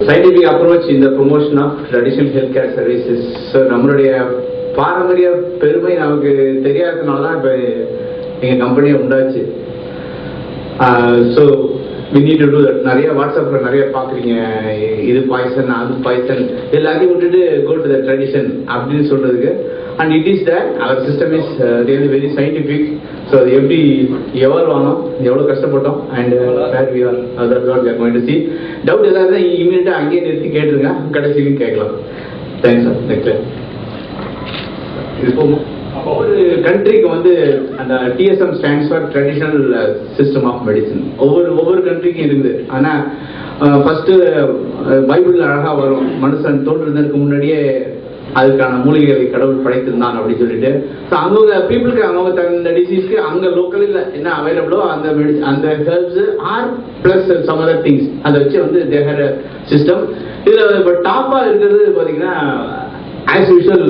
Scientific approach in the promotion of traditional healthcare services. So, நம்மளுடைய பாரம்பரிய பெருமை நமக்கு தெரியாததுனால தான் இப்போ எங்கள் கம்பெனியை உண்டாச்சு. So we need to do that. நிறைய வாட்ஸ்அப்பில் நிறைய பார்க்குறீங்க, இது பாய்சன் அது பாய்சன் எல்லாத்தையும் விட்டுட்டு go to the tradition அப்படின்னு சொல்கிறதுக்கு. And it is that our system is really very scientific. So அது எப்படி எவ்வளோ ஆனோம், எவ்வளோ கஷ்டப்பட்டோம், and where we are, that's what we are going to see. Doubt ஏதாவது இமீடியட்டாக அங்கேயே நிறுத்தி கேட்டுருங்க, கடைசியும் கேட்கலாம். Thanks sir. நெக்ஸ்ட் இப்போ ஒவ்வொரு கண்ட்ரிக்கு வந்து அந்த TSM stands for traditional system of medicine. ஒவ்வொரு கண்ட்ரிக்கும் இருக்குது. ஆனால் ஃபர்ஸ்ட்டு பைபிளில் அழகாக வரும், மனுஷன் தோன்றுவதற்கு முன்னாடியே அதுக்கான மூலிகைகளை கடவுள் படைத்திருந்தான் அப்படின்னு சொல்லிட்டு. ஸோ அவங்க பீப்புளுக்கு அவங்க தகுந்த டிசீஸ்க்கு அங்கே லோக்கலில் என்ன அவைலபிளோ அந்த herbs are plus some other things அதை வச்சு வந்து தேர் சிஸ்டம். இதில் இப்போ டாப்பாக இருக்கிறது பார்த்தீங்கன்னா ஆஸ் யூஷுவல்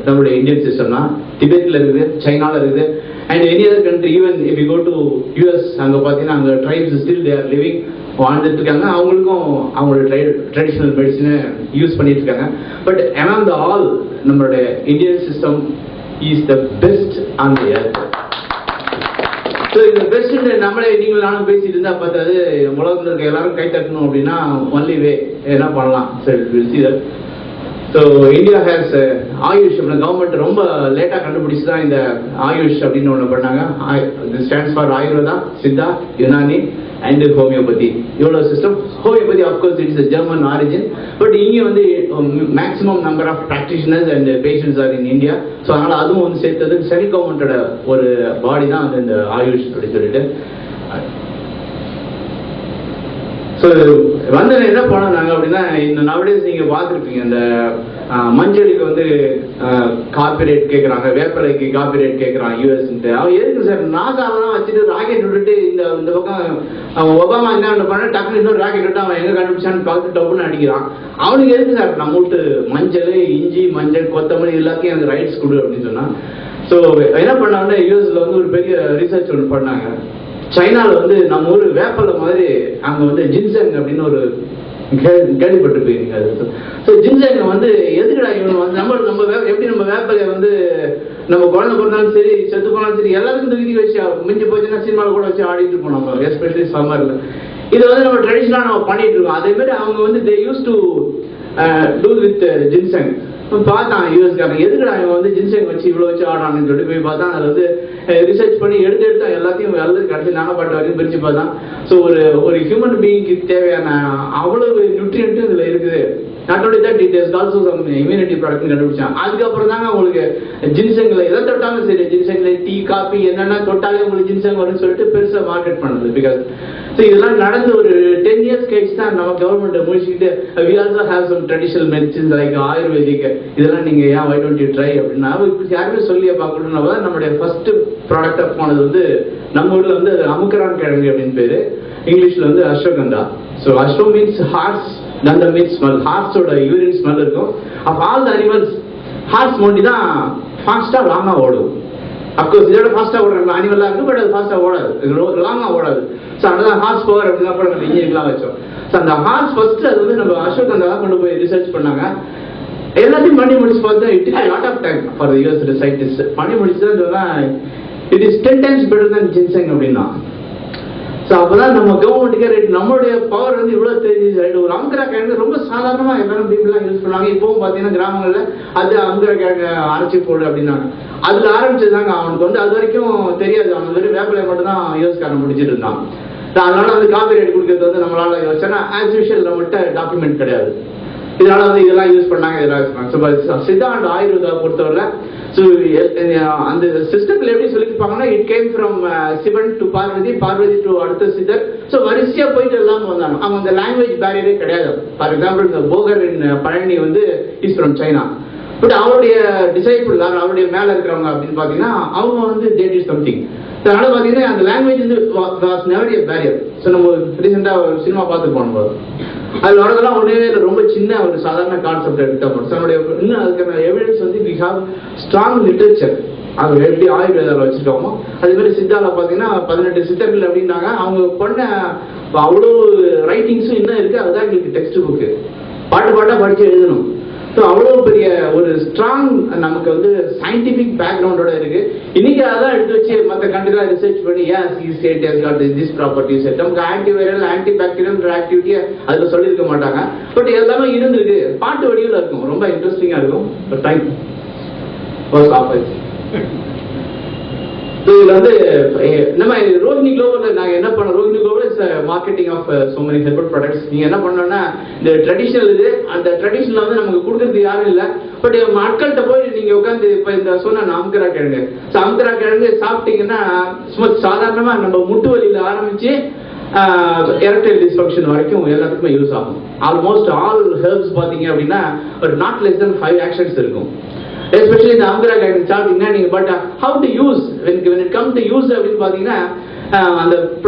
நம்மளுடைய இந்தியன் சிஸ்டம் தான். திபெத்தில் இருக்குது, சைனாவில் இருக்குது, and any other country. Even if you go to US, அங்கே பார்த்தீங்கன்னா அங்கே tribes still they are living வாழ்ந்துட்டு இருக்காங்க. அவங்களுக்கும் அவங்களோட ட்ரெடிஷ்னல் மெடிசனை யூஸ் பண்ணிட்டு இருக்காங்க. பட் அமாங் த ஆல் நம்மளுடைய Indian system is the best on the earth. So இந்த பெஸ்ட் நம்மளே நீங்கள் நானும் பேசிட்டு இருந்தால் பார்த்தாது உலகத்தில் இருக்க எல்லாரும் கை தட்டணும் அப்படின்னா ஒன்லி வே என்ன பண்ணலாம். So India has AYUSH government ரொம்ப லேட்டாக கண்டுபிடிச்சு தான் இந்த ஆயுஷ் அப்படின்னு ஒன்று பண்ணாங்க. Stands for Ayurveda, Siddha, Unani and homeopathy. இவ்வளோ system. Homeopathy of course it's a German origin. But இங்கே வந்து maximum number of practitioners and patients are in India. So அதனால் அதுவும் வந்து சேர்த்தது சென்ட்ரல் கவர்மெண்டோட ஒரு பாடி தான் வந்து இந்த ஆயுஷ் அப்படின்னு சொல்லிட்டு. ஸோ வந்து என்ன பண்ணாங்க அப்படின்னா, இந்த நவடேஸ் நீங்கள் பார்த்துருப்பீங்க, இந்த மஞ்சளுக்கு வந்து காப்பிரைட் கேட்குறாங்க, வேப்பலைக்கு காப்பிரைட் கேட்குறான் யூஎஸ்ன்ட்டு. அவன் எதுக்கு சார் நாசாலாம் வச்சுட்டு ராக்கெட் விட்டுட்டு இந்த பக்கம் ஒபாமா என்ன பண்ண டக்குனு இன்னொரு ராக்கெட் விட்டு அவன் எங்கே கண்டுபிடிச்சான்னு பார்த்து டப்புன்னு அடிக்கிறான். அவனுக்கு எதுக்கு சார் நம்ம விட்டு மஞ்சள், இஞ்சி, மஞ்சள், கொத்தமல்லி எல்லாத்தையும் அந்த ரைட்ஸ் கொடு அப்படின்னு சொன்னான். ஸோ என்ன பண்ணாங்கன்னா யூஎஸ்ல வந்து ஒரு பெரிய ரிசர்ச் ஒன்று பண்ணாங்க. சைனாவில் வந்து நம்ம ஊர் வேப்பலை மாதிரி அங்கே வந்து ஜின்செங் அப்படின்னு ஒரு கேள்விப்பட்டிருப்பீங்க. ஸோ ஜின்செங் வந்து எதுக்குடா இவன் வந்து நம்ம எப்படி நம்ம வேப்பலை வந்து நம்ம குழந்தை பிறந்தாலும் சரி செத்து போனாலும் சரி எல்லாருக்கும் தூக்கி வச்சு மிஞ்சி போச்சுன்னா சினிமாவில் கூட வச்சு ஆடிட்டு இருப்போம் நம்ம, எஸ்பெஷலி சம்மரில். இதை வந்து நம்ம ட்ரெடிஷ்னலாக நம்ம பண்ணிட்டு இருக்கோம். அதே மாதிரி அவங்க வந்து they use to do with ginseng. பார்த்தான் யூஎஸ்காரன், எதுக்குடா இவன் வந்து ஜின்செங் வச்சு இவ்வளோ வச்சு ஆடான்னு சொல்லி போய் பார்த்தா அதில் வந்து ரிசர்ச் பண்ணி எடுத்து எல்லாத்தையும் கடைசி நாகப்பாட்டு வரைக்கும் பிரித்து பார்த்தான். ஸோ ஒரு ஹியூமன் பீயிங்க்கு தேவையான அவ்வளவு நியூட்ரியன்ட்டும் இதில் இருக்குது. Not only that it is also some immunity product கண்டுபிடிச்சான். அதுக்கப்புறம் தாங்க உங்களுக்கு ஜின்செங்கில் எதை தொட்டாலும் சரி, ஜின்செங்கில் டீ, காஃபி என்னென்ன தொட்டாலே உங்களுக்கு ஜின்செங் வரும்னு சொல்லிட்டு பெருசாக மார்க்கெட் பண்ணுது. பிகாஸ் ஸோ இதெல்லாம் நடந்து ஒரு 10 years கழிச்சு தான் நம்ம கவர்மெண்ட்டை முடிச்சுக்கிட்டு we also have some traditional medicines like ayurvedic, இதெல்லாம் நீங்கள் ஏன் why don't you try அப்படின்னா இப்படி யாருமே சொல்லியே பார்க்கணும்னா தான் நம்மளுடைய ஃபர்ஸ்ட் ப்ராடக்டாக போனது வந்து நம்ம ஊரில் வந்து அது அமுக்கரான் கிழங்கு அப்படின்னு பேர். இங்கிலீஷில் வந்து அஸ்வகந்தா. ஸோ அஸ்வ மீன்ஸ் ஹார்ஸ், கந்தா மீன்ஸ் ஸ்மெல். ஹார்ஸோட யூரின் ஸ்மெல் இருக்கும். அப்போ ஆல் த அனிமல்ஸ் ஹார்ஸ் மோண்டி தான் ஃபாஸ்ட்டாக லாங்காக ஓடும். அப்கோர்ஸ் இதோட ஃபாஸ்ட்டாக ஓடுற அனிமலாக இருக்குது, பட் அது ஃபாஸ்ட்டாக ஓடாது, லாங்காக ஓடாது. ஸோ அதனால ஹார்ஸ் பவர் அப்படின்னு அப்புறம் நம்ம இன்ஜினியர்லாம் வச்சோம். ஸோ அந்த ஹார்ஸ் ஃபர்ஸ்ட் அது வந்து நம்ம அஸ்வகந்தா தான் கொண்டு போய் ரிசர்ச் பண்ணாங்க. எல்லாத்தையும் பண்ணி முடிச்சு பார்த்தா it is lot of time for the US scientist. பண்ணி முடிச்சு தான் சொன்னால் it is 10 times better than ginseng அப்படின்னா. ஸோ அப்போதான் நம்ம கவர்மெண்ட்டுக்கே ரைட் நம்மளுடைய பவர் வந்து இவ்வளோ தெரிஞ்சு ரைட். ஒரு அங்கரா கிழங்கு ரொம்ப சாதாரணமாக எல்லாரும் பீப்புளாக யூஸ் பண்ணுவாங்க. இப்போவும் பார்த்தீங்கன்னா கிராமங்களில் அது அங்கரா கிழங்கு அரைச்சி போடு அப்படின்னாங்க. அதில் ஆரம்பிச்சதுதாங்க அவனுக்கு வந்து அது வரைக்கும் தெரியாது. அவனுக்கு வெறும் வேப்பிலை மட்டும் தான் யூஎஸ்காரன் முடிச்சுட்டு இருந்தான். அதனால வந்து காப்பி ரைட் கொடுக்கறது வந்து நம்மளால யோசிச்சா ஆஸ் யூஷுவல் நம்மகிட்ட டாக்குமெண்ட் கிடையாது. இதனால வந்து இதெல்லாம் யூஸ் பண்ணாங்க, இதெல்லாம் யூஸ் பண்ணாங்க. சித்தா அண்ட் ஆயுர்வேதா பொறுத்தவரை ஸோ அந்த சிஸ்டத்தில் எப்படி சொல்லியிருப்பாங்கன்னா it came from Sivan to Parvati, Parvati to அடுத்த சித்தர். ஸோ வரிசையாக போயிட்டு எல்லாம் வந்தாங்க. அவங்க அந்த லாங்குவேஜ் பேரியரே கிடையாது. ஃபார் எக்ஸாம்பிள் இந்த போகர் இன் பழனி வந்து இஸ் ஃப்ரம் சைனா. பட் அவருடைய டிசைபிள் அவருடைய மேலே இருக்கிறவங்க அப்படின்னு பார்த்தீங்கன்னா அவங்க வந்து தே டிட் சம்திங். அதனால பார்த்தீங்கன்னா அந்த லாங்குவேஜ் வந்து was never a barrier. So நம்ம ரீசெண்டாக ஒரு சினிமா பார்த்து போனோம், அது வரதெல்லாம் ஒன்றே ரொம்ப சின்ன ஒரு சாதாரண கான்செப்ட் எடுத்தால் மட்டும் நம்மளுடைய இன்னும் அதுக்கான எவிடன்ஸ் வந்து வி ஹாவ் ஸ்ட்ராங் லிட்ரேச்சர். அது எப்படி ஆயுர்வேதாவில் வச்சுருக்கோமோ அதே மாதிரி சித்தாவில் பார்த்தீங்கன்னா 18 சித்தர்கள் அப்படின்னாங்க. அவங்க பண்ண அவ்வளோ ரைட்டிங்ஸும் இன்னும் இருக்குது. அதுதான் எங்களுக்கு டெக்ஸ்ட் புக்கு. பாட்டா படிச்சு எழுதணும். ஸோ அவ்வளோ பெரிய ஒரு ஸ்ட்ராங் நமக்கு வந்து சயின்டிஃபிக் பேக்ரவுண்டோட இருக்கு. இன்னைக்கு அதான் எடுத்து வச்சு மற்ற கண்ட்ரிலாம் ரிசர்ச் பண்ணி திஸ் ப்ராப்பர்ட்டிஸ், நமக்கு ஆன்டிவைரல் ஆன்டி பாக்டீரியல் ஆக்டிவிட்டியை அதில் சொல்லியிருக்க மாட்டாங்க. பட் எல்லாமே இருந்திருக்கு, பாட்டு வடிவில் இருக்கும், ரொம்ப இன்ட்ரெஸ்டிங்காக இருக்கும். டைம் இதுல வந்து நம்ம ரோஹினி குளோபல் நாங்க என்ன பண்ணோம், Rohini global is marketing of so many herbal products. நீங்க என்ன பண்ணோம்னா இந்த ட்ரெடிஷனல் இது, அந்த ட்ரெடிஷனல் வந்து நமக்கு கொடுக்கறது யாரும் இல்லை. பட் மக்கள்கிட்ட போய் நீங்க உட்காந்து இப்ப இந்த சொன்ன அம்கரா கிழங்கு, அம்கரா கிழங்கு சாப்பிட்டீங்கன்னா சும்மா சாதாரணமா நம்ம முட்டு வலியில ஆரம்பிச்சு எரக்டைல் டிஸ்ஃபங்க்ஷன் வரைக்கும் எல்லாத்துக்குமே யூஸ் ஆகும். ஆல்மோஸ்ட் ஆல் ஹெர்ப்ஸ் பாத்தீங்க அப்படின்னா ஒரு நாட் லெஸ் தென் 5 ஆக்ஷன்ஸ் இருக்கும். Especially the Amkara guidance சாப்பிட்டீங்கன்னா நீங்க but how to use when it comes to use அப்படின்னு பாத்தீங்கன்னா அந்த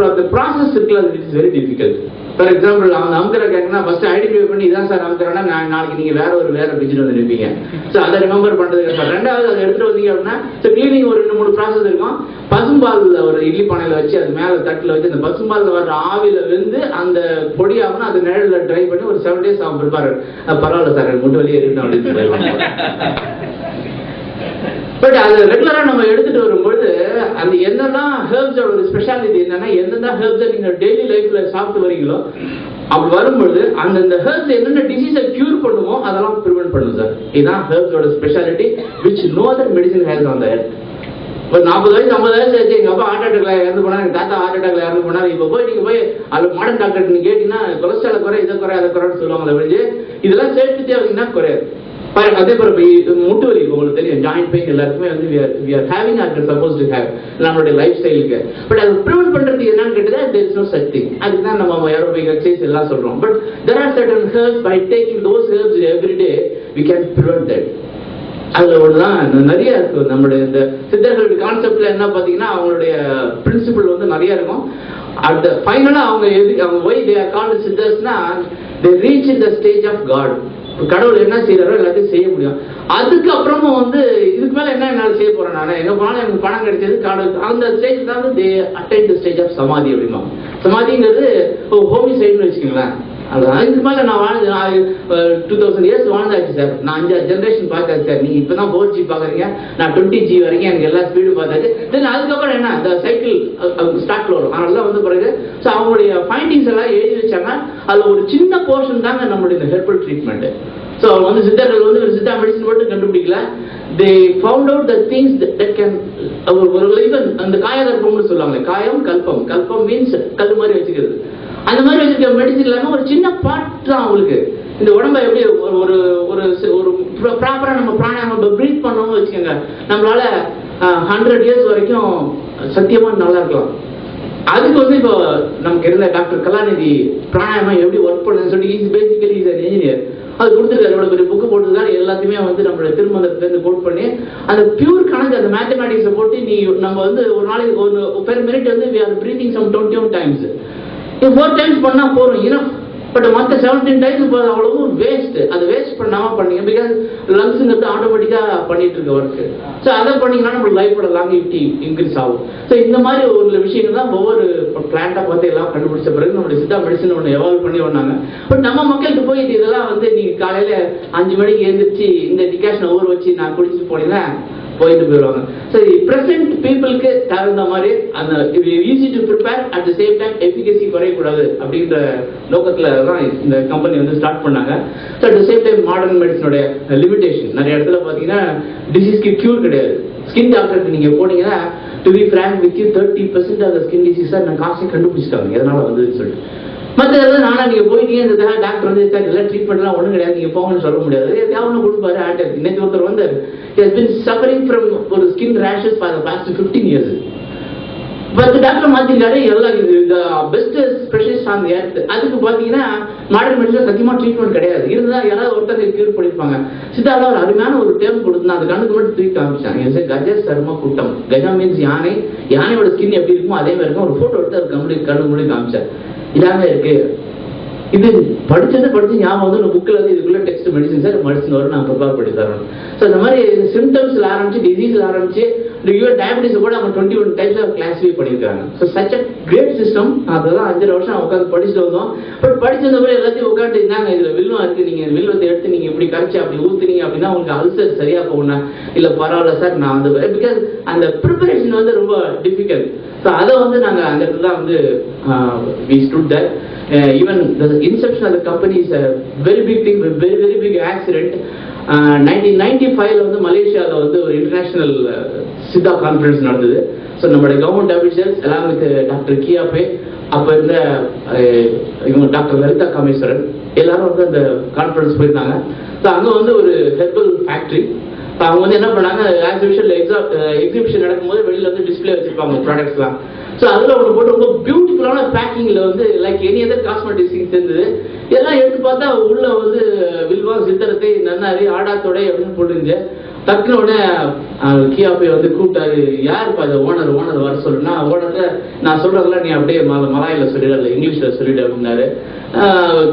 ப்ராசஸ் இருக்குல்ல, அது is very difficult. For example அந்த அம்கரா கேட்கனா ஃபர்ஸ்ட் ஐடென்டிஃபை பண்ணி இதான் சார் அம்கரானா, நாளைக்கு நீங்க வேற பிரிட்ஜில் வந்து நிற்பீங்க. ஸோ அதை ரிமெம்பர் பண்றது. ரெண்டாவது அதை எடுத்துட்டு வந்தீங்க அப்படின்னா ஸோ கிளீனிங் ஒரு 2-3 ப்ராசஸ் இருக்கும். பசும்பாலில் ஒரு இட்லி பானையில வச்சு அது மேலே தட்டில் வச்சு அந்த பசும்பாலில் வர்ற ஆவில வந்து அந்த பொடி ஆகுனா அது நிழலில் ட்ரை பண்ணி ஒரு 7 days ஆகும். பரவாயில்ல சார் முட்டு வலியே இருக்கணும் அப்படின்னு சொல்லுவாங்க. பட் அது ரெகுலரா நம்ம எடுத்துட்டு வரும்பொழுது அந்த என்னெல்லாம் ஹெர்ப்ஸோட ஒரு ஸ்பெஷாலிட்டி என்னன்னா, எந்தெந்த ஹெர்ப்ஸை நீங்க டெய்லி லைஃப்ல சாப்பிட்டு வரீங்களோ அப்படி வரும்பொழுது அந்த ஹெர்ப்ஸ் என்னென்ன டிசீஸை கியூர் பண்ணுமோ அதெல்லாம் ப்ரிவென்ட் பண்ணும் சார். இதுதான் ஹெர்ப்ஸோட speciality which no other medicine has on the earth. ஒரு 40 வயசு 50 வயசு ஆச்சு, எங்க அப்பா ஹார்ட் அட்டாக்ல இறந்து போனா, எங்க தாத்தா ஹார்ட் அட்டாக்ல இறந்து போனாரு. இப்ப போய் நீங்க போய் அது மாடர்ன் டாக்டர் நீங்க கேட்டீங்கன்னா கொலஸ்ட்ரால் குறை, இதை குறை, அதை குறைன்னு சொல்லுவாங்க. அதை இதெல்லாம் சேர்த்துட்டே வந்தீங்கன்னா குறையாது. அதே போல முட்டு வலி உங்களுக்கு தெரியும், ஜாயிண்ட் பெயின் எல்லாருக்குமே வந்து we are having or supposed to have நம்மளுடைய லைஃப் ஸ்டைலுக்கு. பட் அது ப்ரிவென்ட் பண்றதுக்கு என்னன்னு கேட்டா there is no such thing. அதுதான் நம்ம ஏரோபிக் எக்சர்சைஸ் எல்லாம் சொல்றோம். But there are certain herbs, by taking those herbs every day we can prevent that. அதுல ஒண்ணுதான் நிறைய இருக்கு. நம்மளுடைய இந்த சித்தர்களுடைய கான்செப்ட்ல என்ன பாத்தீங்கன்னா அவங்களுடைய பிரின்சிபிள் வந்து நிறைய இருக்கும். அந்த ஃபைனலா அவங்க why they are called சித்தர்ஸ்னா they reach in the stage of God. கடவுள் என்ன செய்யறாரோ எல்லாத்தையும் செய்ய முடியும். அதுக்கப்புறமும் வந்து இதுக்கு மேல என்ன என்னால செய்ய போறேன், நான் எங்க போனாலும் எனக்கு பணம் கிடைச்சது கடவுள் அந்த ஸ்டேஜ் தான் வந்து they attain the stage of சமாதி அப்படிமா. சமாதிங்கிறது ஹோமிசைட்னு வச்சுக்கோங்களேன். அதுதான் இதுக்கு மேல நான் வாழ்ந்து 2000 years வாழ்ந்தாச்சு சார், நான் 5 ஜென்ரேஷன் பார்த்தாச்சு சார். நீங்க இப்பதான் 4G பாக்குறீங்க, நான் 20G வரைக்கும் எனக்கு எல்லா ஸ்பீடு பார்த்தாச்சு. தென் அதுக்கப்புறம் என்ன இந்த சைக்கிள் ஸ்டார்ட்ல வரும். அதெல்லாம் வந்து பிறகு ஸோ அவங்களுடைய ஃபைண்டிங்ஸ் எல்லாம் எழுதி வச்சாங்க. அதுல ஒரு சின்ன போர்ஷன் தாங்க நம்மளுடைய இந்த ஹெர்பல் ட்ரீட்மெண்ட். ஸோ அவங்க வந்து சித்தர்கள் வந்து சித்தா மெடிசன் மட்டும் கண்டுபிடிக்கல, they found out the things that can அந்த காயகல்பம்னு சொல்லுவாங்க. காயம் கல்பம், கல்பம் மீன்ஸ் கல் மாதிரி வச்சுக்கிறது. அந்த மாதிரி வச்சிருக்க மெடிசன் இல்லாம ஒரு சின்ன பார்ட் தான் அவங்களுக்கு இந்த உடம்பை எப்படி ஒரு ஒரு ப்ராப்பரா நம்ம பிராணாயாமம் பிரீத் பண்ணோம்னு வச்சுக்கோங்க, நம்மளால 100 years வரைக்கும் சத்தியமா நல்லா இருக்கலாம். அதுக்கு வந்து இப்போ நமக்கு இருந்த டாக்டர் கலாநிதி பிராணாயாமம் எப்படி ஒர்க் பண்ணுன்னு சொல்லி பேசிக்கலி இஸ் அன் இன்ஜினியர். அது கொடுத்துருக்காரு, எவ்வளவு பெரிய புக்கு போட்டுருக்காரு. எல்லாத்தையுமே வந்து நம்மளோட திருமணத்திலிருந்து கோட் பண்ணி அந்த பியூர் கணக்கு அந்த மேத்தமேட்டிக்ஸை போட்டு நீ நம்ம வந்து ஒரு நாளைக்கு ஒரு பெர் மினிட் வந்து we are breathing some 21 times. 4 times பண்ணா போறோம் இனஃப். பட் மற்ற 17 times அவ்வளவு வேஸ்ட். அது வேஸ்ட் பண்ணாம பண்ணீங்க, பிகாஸ் லங்ஸ்ங்கிறது ஆட்டோமேட்டிக்கா பண்ணிட்டு இருக்க ஒர்க். ஸோ அதை பண்ணீங்கன்னா நம்ம லைஃபோட லாங்கிவிட்டி இன்க்ரீஸ் ஆகும். ஸோ இந்த மாதிரி ஒரு விஷயங்கள் தான் ஒவ்வொரு பிளான்ட்டா பார்த்து எல்லாம் கண்டுபிடிச்ச பிறகு நம்மளுடைய சித்தா மெடிசன் ஒன்று எவால்வ் பண்ணி வந்தாங்க. பட் நம்ம மக்களுக்கு போய் இதெல்லாம் வந்து நீங்க காலையில 5 மணிக்கு எழுந்திரிச்சு இந்த டிகாஷனை ஊற வச்சு நான் குடிச்சிட்டு போனீங்கன்னா போயிட்டு போயிடுவாங்க. சரி, பிரசன்ட் பீப்புளுக்கு தகுந்த மாதிரி அந்த easy to prepare at the same time efficacy குறையக்கூடாது அப்படின்ற நோக்கத்துல தான் இந்த கம்பெனி வந்து ஸ்டார்ட் பண்ணாங்க. So at the same time modern மெடிசனுடைய லிமிடேஷன் நிறைய இடத்துல பார்த்தீங்கன்னா டிசீஸ்க்கு கியூர் கிடையாது. ஸ்கின் டாக்டருக்கு நீங்க போனீங்கன்னா to be frank with you 30% of the skin டிசீஸை நான் காசை கண்டுபிடிச்சிட்டாங்க எதனால வந்துன்னு சொல்லிட்டு. மற்ற எதாவது நானா நீங்க போயிட்டீங்க இந்த டாக்டர் வந்து இதெல்லாம் ட்ரீட்மெண்ட்லாம் ஒன்றும் கிடையாது, நீங்க போங்கன்னு சொல்ல முடியாது. எதாவது கொடுப்பாரு ஆட்டர். இன்னைக்கு ஒருத்தர் வந்து சஃபரிங் ஃப்ரம் ஒரு skin rashes for the past 15 years. But doctor மாத்திருக்காரு, எல்லாம் இது best specialist on the earth. அதுக்கு பாத்தீங்கன்னா மாடர்ன் மெடிசன் சத்தியமா ட்ரீட்மெண்ட் கிடையாது. இருந்தா யாராவது ஒருத்தர் கியூர் பண்ணிருப்பாங்க. சித்தால ஒரு அருமையான ஒரு டேர்ம் கொடுத்துனா அது கண்ணுக்கு மட்டும் தூக்கி காமிச்சாங்க. கஜ சர்ம கூட்டம். கஜா மீன்ஸ் யானை. யானையோட ஸ்கின் எப்படி இருக்குமோ அதே மாதிரி இருக்கும். ஒரு போட்டோ எடுத்து அது கண்ணுக்கு முன்னாடி காமிச்சார். இதாங்க இருக்கு. இது படிச்சு ஞாபகம் வந்து ஒரு புக்கில் வந்து இதுக்குள்ள டெக்ஸ்ட் மெடிசன் சார் மெடிசன் வரும் நான் ப்ரிப்பேர் பண்ணி தரணும். ஸோ இந்த மாதிரி சிம்டம்ஸ்ல ஆரம்பிச்சு டிசீஸ்ல ஆரம்பிச்சு ஈவன் டயபிட்டிஸ் கூட அவங்க 21 டைப்ஸ் கிளாஸிஃபை பண்ணியிருக்காங்க. So such a great system. அதெல்லாம் 5 வருஷம் உட்காந்து படிச்சுட்டு வந்தோம். பட் படிச்சிருந்த போது எல்லாத்தையும் உட்காந்து இருந்தாங்க, இதுல வில்வம் இருக்கு, நீங்க வில்வத்தை எடுத்து நீங்க இப்படி கரைச்சி அப்படி ஊத்துனீங்க அப்படின்னா உங்களுக்கு அல்சர் சரியா போகணும். இல்ல பரவாயில்ல சார் நான் வந்து பிகாஸ் அந்த ப்ரிப்பரேஷன் வந்து ரொம்ப டிஃபிகல்ட். ஸோ அதை வந்து நாங்க அந்த இடத்துல வந்து we stood there. Even the inception of the company is a very big thing, very very big accident. 1995 வந்து மலேசியாவில் வந்து ஒரு இன்டர்நேஷனல் சித்தா கான்ஃபரன்ஸ் நடந்தது. ஸோ நம்மளுடைய கவர்மெண்ட் அபிஷியல்ஸ் எல்லாம் வித் டாக்டர் கியாபே, அப்போ இருந்த இவங்க டாக்டர் லலிதா காமேஸ்வரன் எல்லாரும் வந்து அந்த கான்ஃபரன்ஸ் போயிருந்தாங்க. ஸோ அங்கே வந்து ஒரு ஹெர்பல் ஃபேக்ட்ரி. அவங்க வந்து என்ன பண்ணாங்க, ஆஸ் யூஷுவல் எக்ஸிபிஷன் நடக்கும்போது வெளியில வந்து டிஸ்பிளே வச்சிருப்பாங்க ப்ராடக்ட்ஸ்லாம். ஸோ அதில் ஒன்று போட்டு ரொம்ப பியூட்டிஃபுல்லான பேக்கிங்கில் வந்து லைக் எனி அதர் காஸ்மெட்டிக்ஸ் இருந்தது. எல்லாம் எடுத்து பார்த்தா உள்ள வந்து வில்வா, சித்தரத்தை, நன்னாரி, ஆடாத்தோடை அப்படின்னு போட்டுருந்துச்சு. டக்குன உடனே கியாபே வந்து கூப்பிட்டாரு, யாருப்பா அது ஓனர் வர சொல்லுன்னா, ஓனர்கிட்ட நான் சொல்றதெல்லாம் நீ அப்படியே மலாயில சொல்லிடு, இல்லை இங்கிலீஷ்ல சொல்லிடு அப்படின்னாரு.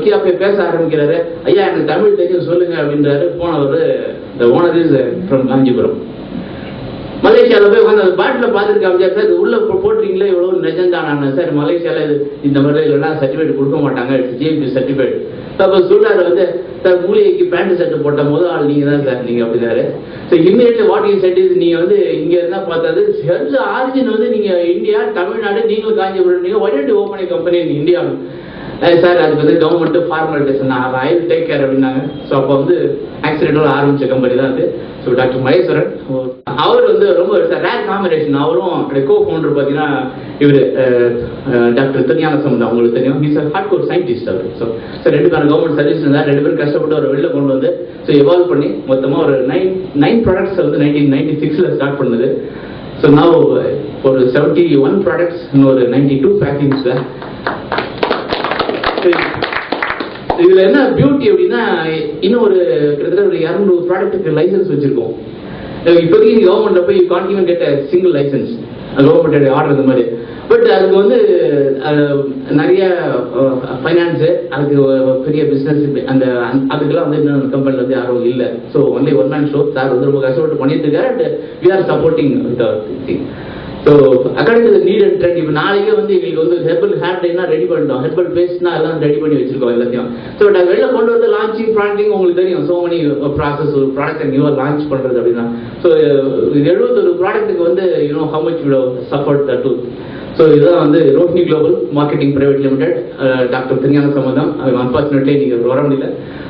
கியாபே பேச ஆரம்பிக்கிறாரு, ஐயா எனக்கு தமிழ் தெரியும் சொல்லுங்க அப்படின்றாரு. போனவர் the owner is from Kanchipuram. மலேசியாவில் போய் உட்காந்து அந்த பாட்டில் பார்த்துட்டு காமிச்சார், சார் உள்ள போட்டுறீங்களே எவ்வளோ நிஜம்தானா சார், மலேசியாவில் இந்த மாதிரி இல்லைன்னா சர்டிஃபிகேட் கொடுக்க மாட்டாங்க, ஜிஎம்பி சர்டிஃபிகேட். அப்போ சொல்றாரு வந்து, சார் மூலிகைக்கு பேண்ட் ஷர்ட் போட்ட போது ஆள் நீங்க தான் சார் நீங்க அப்படின்னாரு. So immediately what you said is, நீங்க வந்து இங்க இருந்தா பார்த்தது ஹெர்ப்ஸ் ஆரிஜின் வந்து நீங்க இந்தியா, தமிழ்நாடு, நீங்களும் காஞ்சிபுரம், நீங்க why don't you open a company in India? Sir அதுக்கு வந்து government formalities I will take care அப்படின்னாங்க. ஸோ அப்போ வந்து ஆக்சிடென்டோட ஆரம்பிச்ச கம்பெனி தான் அது. ஸோ டாக்டர் மகேஸ்வரன் அவர் வந்து ரொம்ப ரேர் காம்பினேஷன். அவரும் கோ ஃபவுண்டர் பார்த்தீங்கன்னா இவர் டாக்டர் திருஞான சம்பந்தம், அவங்களுக்கு தெரியும், he's a hard core scientist அவர். ஸோ ரெண்டு பேரும் கவர்மெண்ட் சர்வீஸ் இருந்தால், ரெண்டு பேரும் கஷ்டப்பட்டு அவர் வெளில கொண்டு வந்து ஸோ எவால்வ் பண்ணி மொத்தமாக ஒரு 9 ப்ராடக்ட்ஸ் வந்து 1996 ஸ்டார்ட் பண்ணுது. ஸோ நான் ஒரு 71 ப்ராடக்ட்ஸ், இன்னொரு 92 பேக்கிங்ஸில். இதுல என்ன பியூட்டி அப்படின்னா, இன்னும் ஒரு கிட்டத்தட்ட ஒரு 200 ப்ராடக்ட்டுக்கு லைசன்ஸ் வச்சிருக்கோம். இப்போதைக்கு கவர்மெண்ட்ல போய் can't even get single licence, government order இந்த மாதிரி. பட் அதுக்கு வந்து நிறைய ஃபைனான்ஸு, அதுக்கு பெரிய பிஸ்னஸ், அந்த அதுக்கெல்லாம் வந்து இன்னும் கம்பெனியில் வந்து யாரும் இல்லை. So only one man show. Sir வந்து ரொம்ப கஷ்டப்பட்டு பண்ணிட்டு இருக்காரு. And we are supporting thing. So according to the need and trend, இப்போ நாளைக்கே வந்து எங்களுக்கு வந்து ஹெர்பல் ஹேர் டைனா ரெடி பண்ணிட்டோம், ஹெர்பல் பேஸ்ட்னா எல்லாம் ரெடி பண்ணி வச்சிருக்கோம் எல்லாத்தையும். ஸோ நாங்கள் வெளில கொண்டு வந்து லான்ச்சிங் ப்ராடக்டிங் உங்களுக்கு தெரியும், சோ மெனி ப்ராசஸ், ஒரு ப்ராடக்ட் நியூவாக லான்ச் பண்ணுறது அப்படின்னா. ஸோ 71 ப்ராடக்ட்டுக்கு வந்து you know how much will support that too. So இதுதான் வந்து Rohini global marketing private limited, doctor Thirugnana Sambandam. Unfortunately நீங்கள் வர முடியல.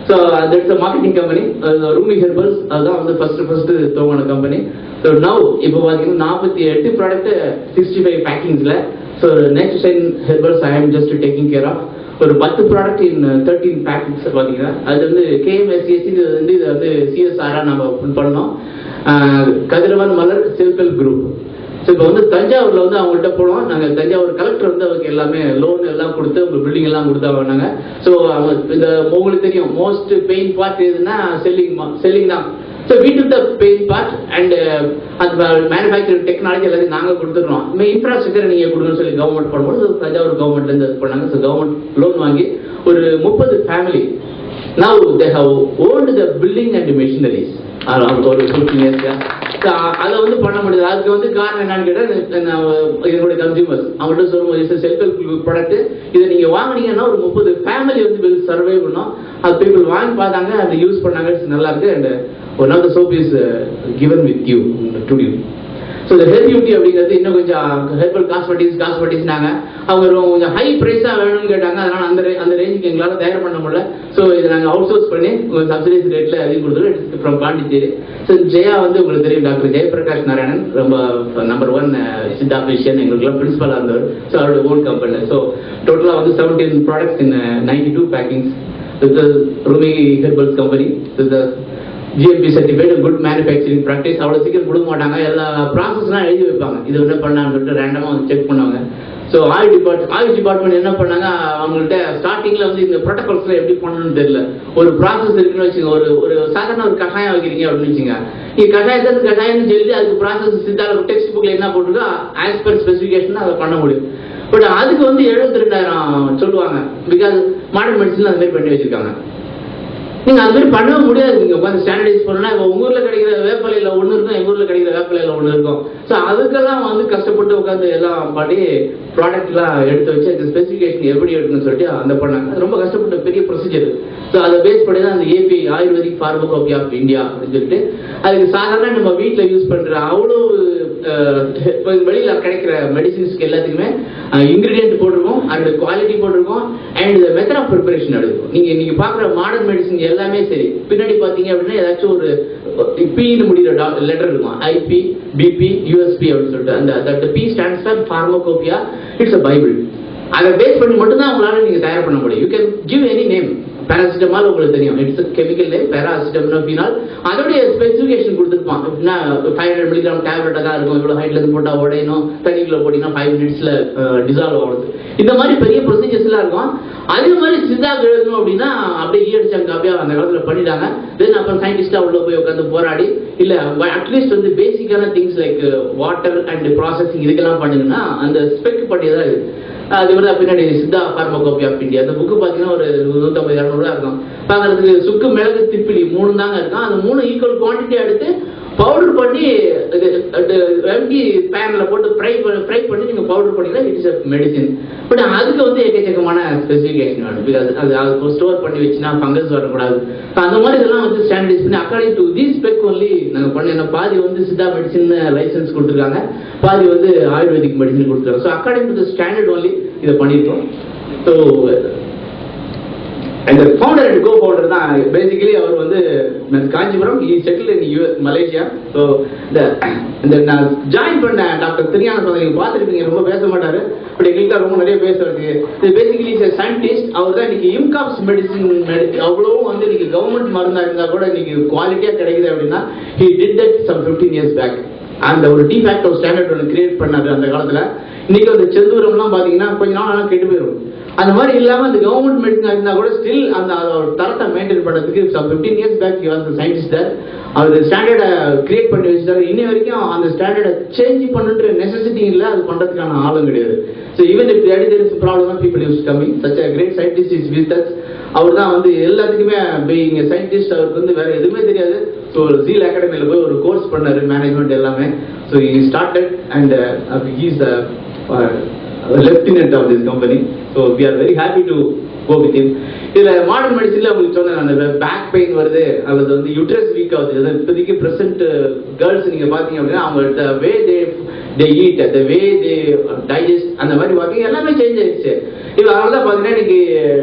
So that's a marketing company. Rumi herbals அதுதான் வந்து ஃபர்ஸ்ட் துவங்கின கம்பெனி. ஸோ நவ் இப்போ பார்த்தீங்கன்னா 48 ப்ராடக்ட் 65 பேக்கிங்ஸில். So next 10 herbals I am just taking care of. ஒரு 10 ப்ராடக்ட் இன் 13 பேக்கிங்ஸ் பார்த்தீங்கன்னா அது வந்து KMSCSC வந்து இதை வந்து CSR நம்ம பண்ணோம். கதிரவன் மலர் செல்ஃப் ஹெல்ப் குரூப். ஸோ இப்போ வந்து தஞ்சாவூரில் வந்து அவங்கள்ட்ட போனோம். நாங்கள் தஞ்சாவூர் கலெக்டர் வந்து அவருக்கு எல்லாமே லோன் எல்லாம் கொடுத்து உங்கள் பில்டிங் எல்லாம் கொடுத்தா வாங்கினாங்க. ஸோ அவங்க இந்த உங்களுக்கு தெரியும் மோஸ்ட் பெயின் பார்ட் எதுன்னா செல்லிங் தான். So we took the pain part and அந்த மேனுஃபேக்சரிங் டெக்னாலஜி எல்லாத்தையும் நாங்கள் கொடுத்துருவோம். இன்ஃப்ராஸ்ட்ரக்சர் நீங்கள் கொடுங்கன்னு சொல்லி கவர்மெண்ட் பண்ணும்போது தஞ்சாவூர் கவர்மெண்ட்லேருந்து இது பண்ணாங்க. ஸோ கவர்மெண்ட் லோன் வாங்கி ஒரு 30 family now they have owned the building and machineries ஒரு 15 years. அதை வந்து பண்ண முடியாது. அதுக்கு வந்து காரணம் என்னன்னு கேட்டால் என்னுடைய கன்சியூமர்ஸ் அவங்கள்ட்ட சொல்லும்போது செல்ஃப் ஹெல்ப் ப்ராடக்ட் இதை நீங்கள் வாங்கினீங்கன்னா ஒரு 30 ஃபேமிலி வந்து சர்வை பண்ணோம். அது பீப்புள் வாங்கி பார்த்தாங்க, அதை யூஸ் பண்ணாங்க, நல்லா இருக்கு. And one of the soap is given with you to you. So இந்த ஹெல்த் பியூட்டி அப்படிங்கிறது இன்னும் கொஞ்சம் ஹெர்பல் காஸ்மெட்டிக்ஸ்னாங்க. அவங்க கொஞ்சம் ஹை ப்ரைஸாக வேணும்னு கேட்டாங்க. அதனால் அந்த ரேஞ்சுக்கு எங்களால் தயார் பண்ண முடியல. ஸோ இதை நாங்கள் அவுட் சோர்ஸ் பண்ணி உங்கள் சப்சிடைஸ் ரேட்டில் அதிகம் கொடுத்துருவோம் ஃப்ரம் பாண்டிச்சேரி. ஸோ ஜெயா வந்து உங்களுக்கு தெரியும், டாக்டர் ஜெயபிரகாஷ் நாராயணன் ரொம்ப நம்பர் 1 சித்தா பிஷியன், எங்களுக்குலாம் பிரின்சிபலாக இருந்தவர். ஸோ அவருடைய ஓன் கம்பெனி. ஸோ டோட்டலாக வந்து 17 products in 92 packings with Rumi herbals company with GMP certified, good manufacturing practice. அவ்வளோ சீக்கிரம் கொடுக்க மாட்டாங்க. எல்லா ப்ராசஸ்லாம் எழுதி வைப்பாங்க, இது என்ன பண்ணான்னு சொல்லிட்டு ரேண்டமாக வந்து செக் பண்ணுவாங்க. ஸோ ஆயுஷ் டிபார்ட்மெண்ட் என்ன பண்ணாங்க, அவங்கள்ட்ட ஸ்டார்டிங்கில் வந்து இந்த ப்ரோட்டோகால்ஸ்லாம் எப்படி பண்ணணும்னு தெரியல. ஒரு ப்ராசஸ் இருக்குன்னு வச்சுங்க, ஒரு சாதாரண ஒரு கஷாயம் வைக்கிறீங்க அப்படின்னு வச்சுங்க, நீ கஷாயம்னு சொல்லி அதுக்கு ப்ராசஸ் சித்தால டெக்ஸ்ட் புக்கில் என்ன போட்டுருக்கோ ஆஸ் பர் ஸ்பெசிஃபிகேஷன் அதை பண்ண முடியும். பட் அதுக்கு வந்து 72,000 சொல்லுவாங்க. பிகாஸ் மாடர்ன் மெடிசன் அந்த மாதிரி பண்ணி வச்சிருக்காங்க. நீங்க அது மாதிரி பண்ணவே முடியாது. நீங்க உட்காந்து ஸ்டாண்டர்டைஸ் பண்ணா இப்போ உங்க ஊர்ல கிடைக்கிற வேப்பலையில ஒண்ணு இருக்கும், எங்க ஊர்ல கிடைக்கிற வேப்பலையில ஒண்ணு இருக்கும். ஸோ அதுக்கெல்லாம் வந்து கஷ்டப்பட்டு உட்காந்து எல்லாம் பாடி ப்ராடக்ட் எல்லாம் எடுத்து வச்சு அந்த ஸ்பெசிஃபிகேஷன் எப்படி எடுக்கணும்னு சொல்லிட்டு அந்த பண்ணாங்க. அது ரொம்ப கஷ்டப்பட்ட பெரிய ப்ரொசீஜர். ஸோ அதை பேஸ் பண்ணி தான் அந்த ஏபி ஆயுர்வேதிக் ஃபார்மகோபி ஆஃப் இந்தியா அப்படின்னு சொல்லிட்டு அதுக்கு சாதாரண நம்ம வீட்டில் யூஸ் பண்ற அவ்வளோ வெளியில கிடைக்கிற மெடிசின்ஸ்க்கு எல்லாத்துக்குமே இன்கிரீடியன்ட் போட்டிருக்கோம், அதோட குவாலிட்டி போட்டிருக்கோம், அண்ட் மெத்தட் ஆஃப் ப்ரிப்பரேஷன் எடுக்கும். நீங்க பாக்குற மாடர்ன் மெடிசின் எல்லாமே சரி, பின்னாடி பாத்தீங்க அப்படின்னா ஏதாச்சும் ஒரு பின்னு முடிகிற லெட்டர் இருக்கும், ஐபி பிபி யூஎஸ்பி அப்படின்னு சொல்லிட்டு. அந்த P stands for pharmacopoeia, it's a bible. அதை பேஸ் பண்ணி மட்டும்தான் உங்களால நீங்க தயார் பண்ண முடியும். You can give any name. Paracetamol உங்களுக்கு தெரியும், இட்ஸ் கெமிக்கல் நேம் பேராசிட்டமோபினால். அதோடைய ஸ்பெசிஃபிகேஷன் கொடுத்துருப்பான். எப்படின்னா 500 mg டேப்லெட்டா தான் இருக்கும், இவ்வளவு ஹைட்ல இருந்து போட்டா உடையணும், தண்ணிக்குள்ள போட்டீங்கன்னா 5 minutes டிசால்வ் ஆகுது. இந்த மாதிரி பெரிய ப்ரொசீஜர்ஸ் எல்லாம் இருக்கும். அதே மாதிரி சித்தாக்கு எழுதணும் அப்படின்னா அப்படியே ஈயடிச்சாங்க காப்பியா அந்த காலத்துல பண்ணிட்டாங்க. தென் அப்புறம் சயின்டிஸ்டா உள்ள போய் உட்காந்து போராடி இல்ல அட்லீஸ்ட் வந்து பேசிக்கான things like water and processing இதுக்கெல்லாம் பண்ணுங்கன்னா அந்த ஸ்பெக் பண்ணியதான் இது. அது வந்து பின்னாடி சித்தா ஃபார்மகோபி ஆஃப் இந்தியா. அந்த புக்கு பாத்தீங்கன்னா ஒரு 150-200 இருக்கும். பாக்கிறதுக்கு சுக்கு மிளகு திப்பிலி 3 தாங்க இருக்கும். அந்த 3 ஈக்குவல் குவான்டிட்டி எடுத்து பவுடர் பண்ணி எம்டி பேன்ல போட்டு ஃப்ரை பண்ணி நீங்க பவுடர் பண்ணீங்கன்னா இட்ஸ் அ மெடிசின். பட் அதுக்கு வந்து எக்கச்சக்கமான ஸ்பெசிஃபிகேஷன் வேணும். பிகாஸ் அது ஸ்டோர் பண்ணி வச்சுன்னா ஃபங்கஸ் வரக்கூடாது. அந்த மாதிரி இதெல்லாம் வந்து ஸ்டாண்டர்டைஸ் பண்ணி according to the spec only நாங்க பண்ண. பாதி வந்து சித்தா மெடிசின் லைசன்ஸ் கொடுத்துருக்காங்க, பாதி வந்து ஆயுர்வேதிக் மெடிசின் கொடுத்துருக்காங்க. So according to the standard only இதை பண்ணிருக்கோம். ஸோ அந்த ஃபவுண்டர் அண்ட் கோ ஃபவுண்டர் தான் பேசிக்கலி அவர் வந்து Kanchipuram, he settled in Malaysia. So இந்த நான் ஜாயின் பண்ண டாக்டர் திருஞான நீங்க பார்த்துருப்பீங்க, ரொம்ப பேச மாட்டாரு, பட் எங்களுக்கு ரொம்ப நிறைய பேசுறதுக்கு. இது பேசிக்கலி சயின்டிஸ்ட். அவர் தான் இன்னைக்கு இம்காப்ஸ் மெடிசின் அவ்வளோ வந்து இன்னைக்கு கவர்மெண்ட் மருந்தா இருந்தா கூட இன்னைக்கு குவாலிட்டியா கிடைக்குது அப்படின்னா he did that some 15 years back. அந்த ஒரு டிஃபேக்ட் ஒரு ஸ்டாண்டர்ட் ஒன்று கிரியேட் பண்ணாரு அந்த காலத்துல. இன்னைக்கு அந்த செந்தூரம்லாம் பாத்தீங்கன்னா கொஞ்ச நாள் ஆனால் கெட்டு போயிடும். அந்த மாதிரி இல்லாம அந்த கவர்மெண்ட் மெடிசன் இருந்தா கூட ஸ்டில் அந்த தரத்தை மெயின்டைன் பண்றதுக்கு 15 years back he was the scientist there. அவர் ஸ்டாண்டர்டை கிரியேட் பண்ணி வச்சுட்டாரு. இன்னி வரைக்கும் அந்த ஸ்டாண்டர்டை சேஞ்ச் பண்ணுற நெசசிட்டி இல்லை, அது பண்றதுக்கான ஆளும் கிடையாது. So even if there is a problem, people used coming. Such a great scientist is with us. அவர் தான் வந்து எல்லாத்துக்குமே பீயிங் சயின்டிஸ்ட். அவருக்கு வந்து வேற எதுவுமே தெரியாது. ஸோ ஜீல் அகாடமியில் போய் ஒரு கோர்ஸ் பண்ணாரு, மேனேஜ்மெண்ட் எல்லாமே. So he started and he is the lieutenant of this company. So we are very happy to go with him. இதுல மாடர்ன் மெடிசின்ல உங்களுக்கு சொன்னேன், அந்த பேக் பெயின் வருது அல்லது வந்து யூட்ரஸ் வீக் ஆகுது. இப்போதைக்கு பிரசன்ட் கேர்ள்ஸ் நீங்க பாத்தீங்க அப்படின்னா அவங்க way they eat, the way they digest, அந்த மாதிரி பாத்தீங்க எல்லாமே சேஞ்ச் ஆயிடுச்சு. இப்போ அதனால தான் பாத்தீங்கன்னா இன்னைக்கு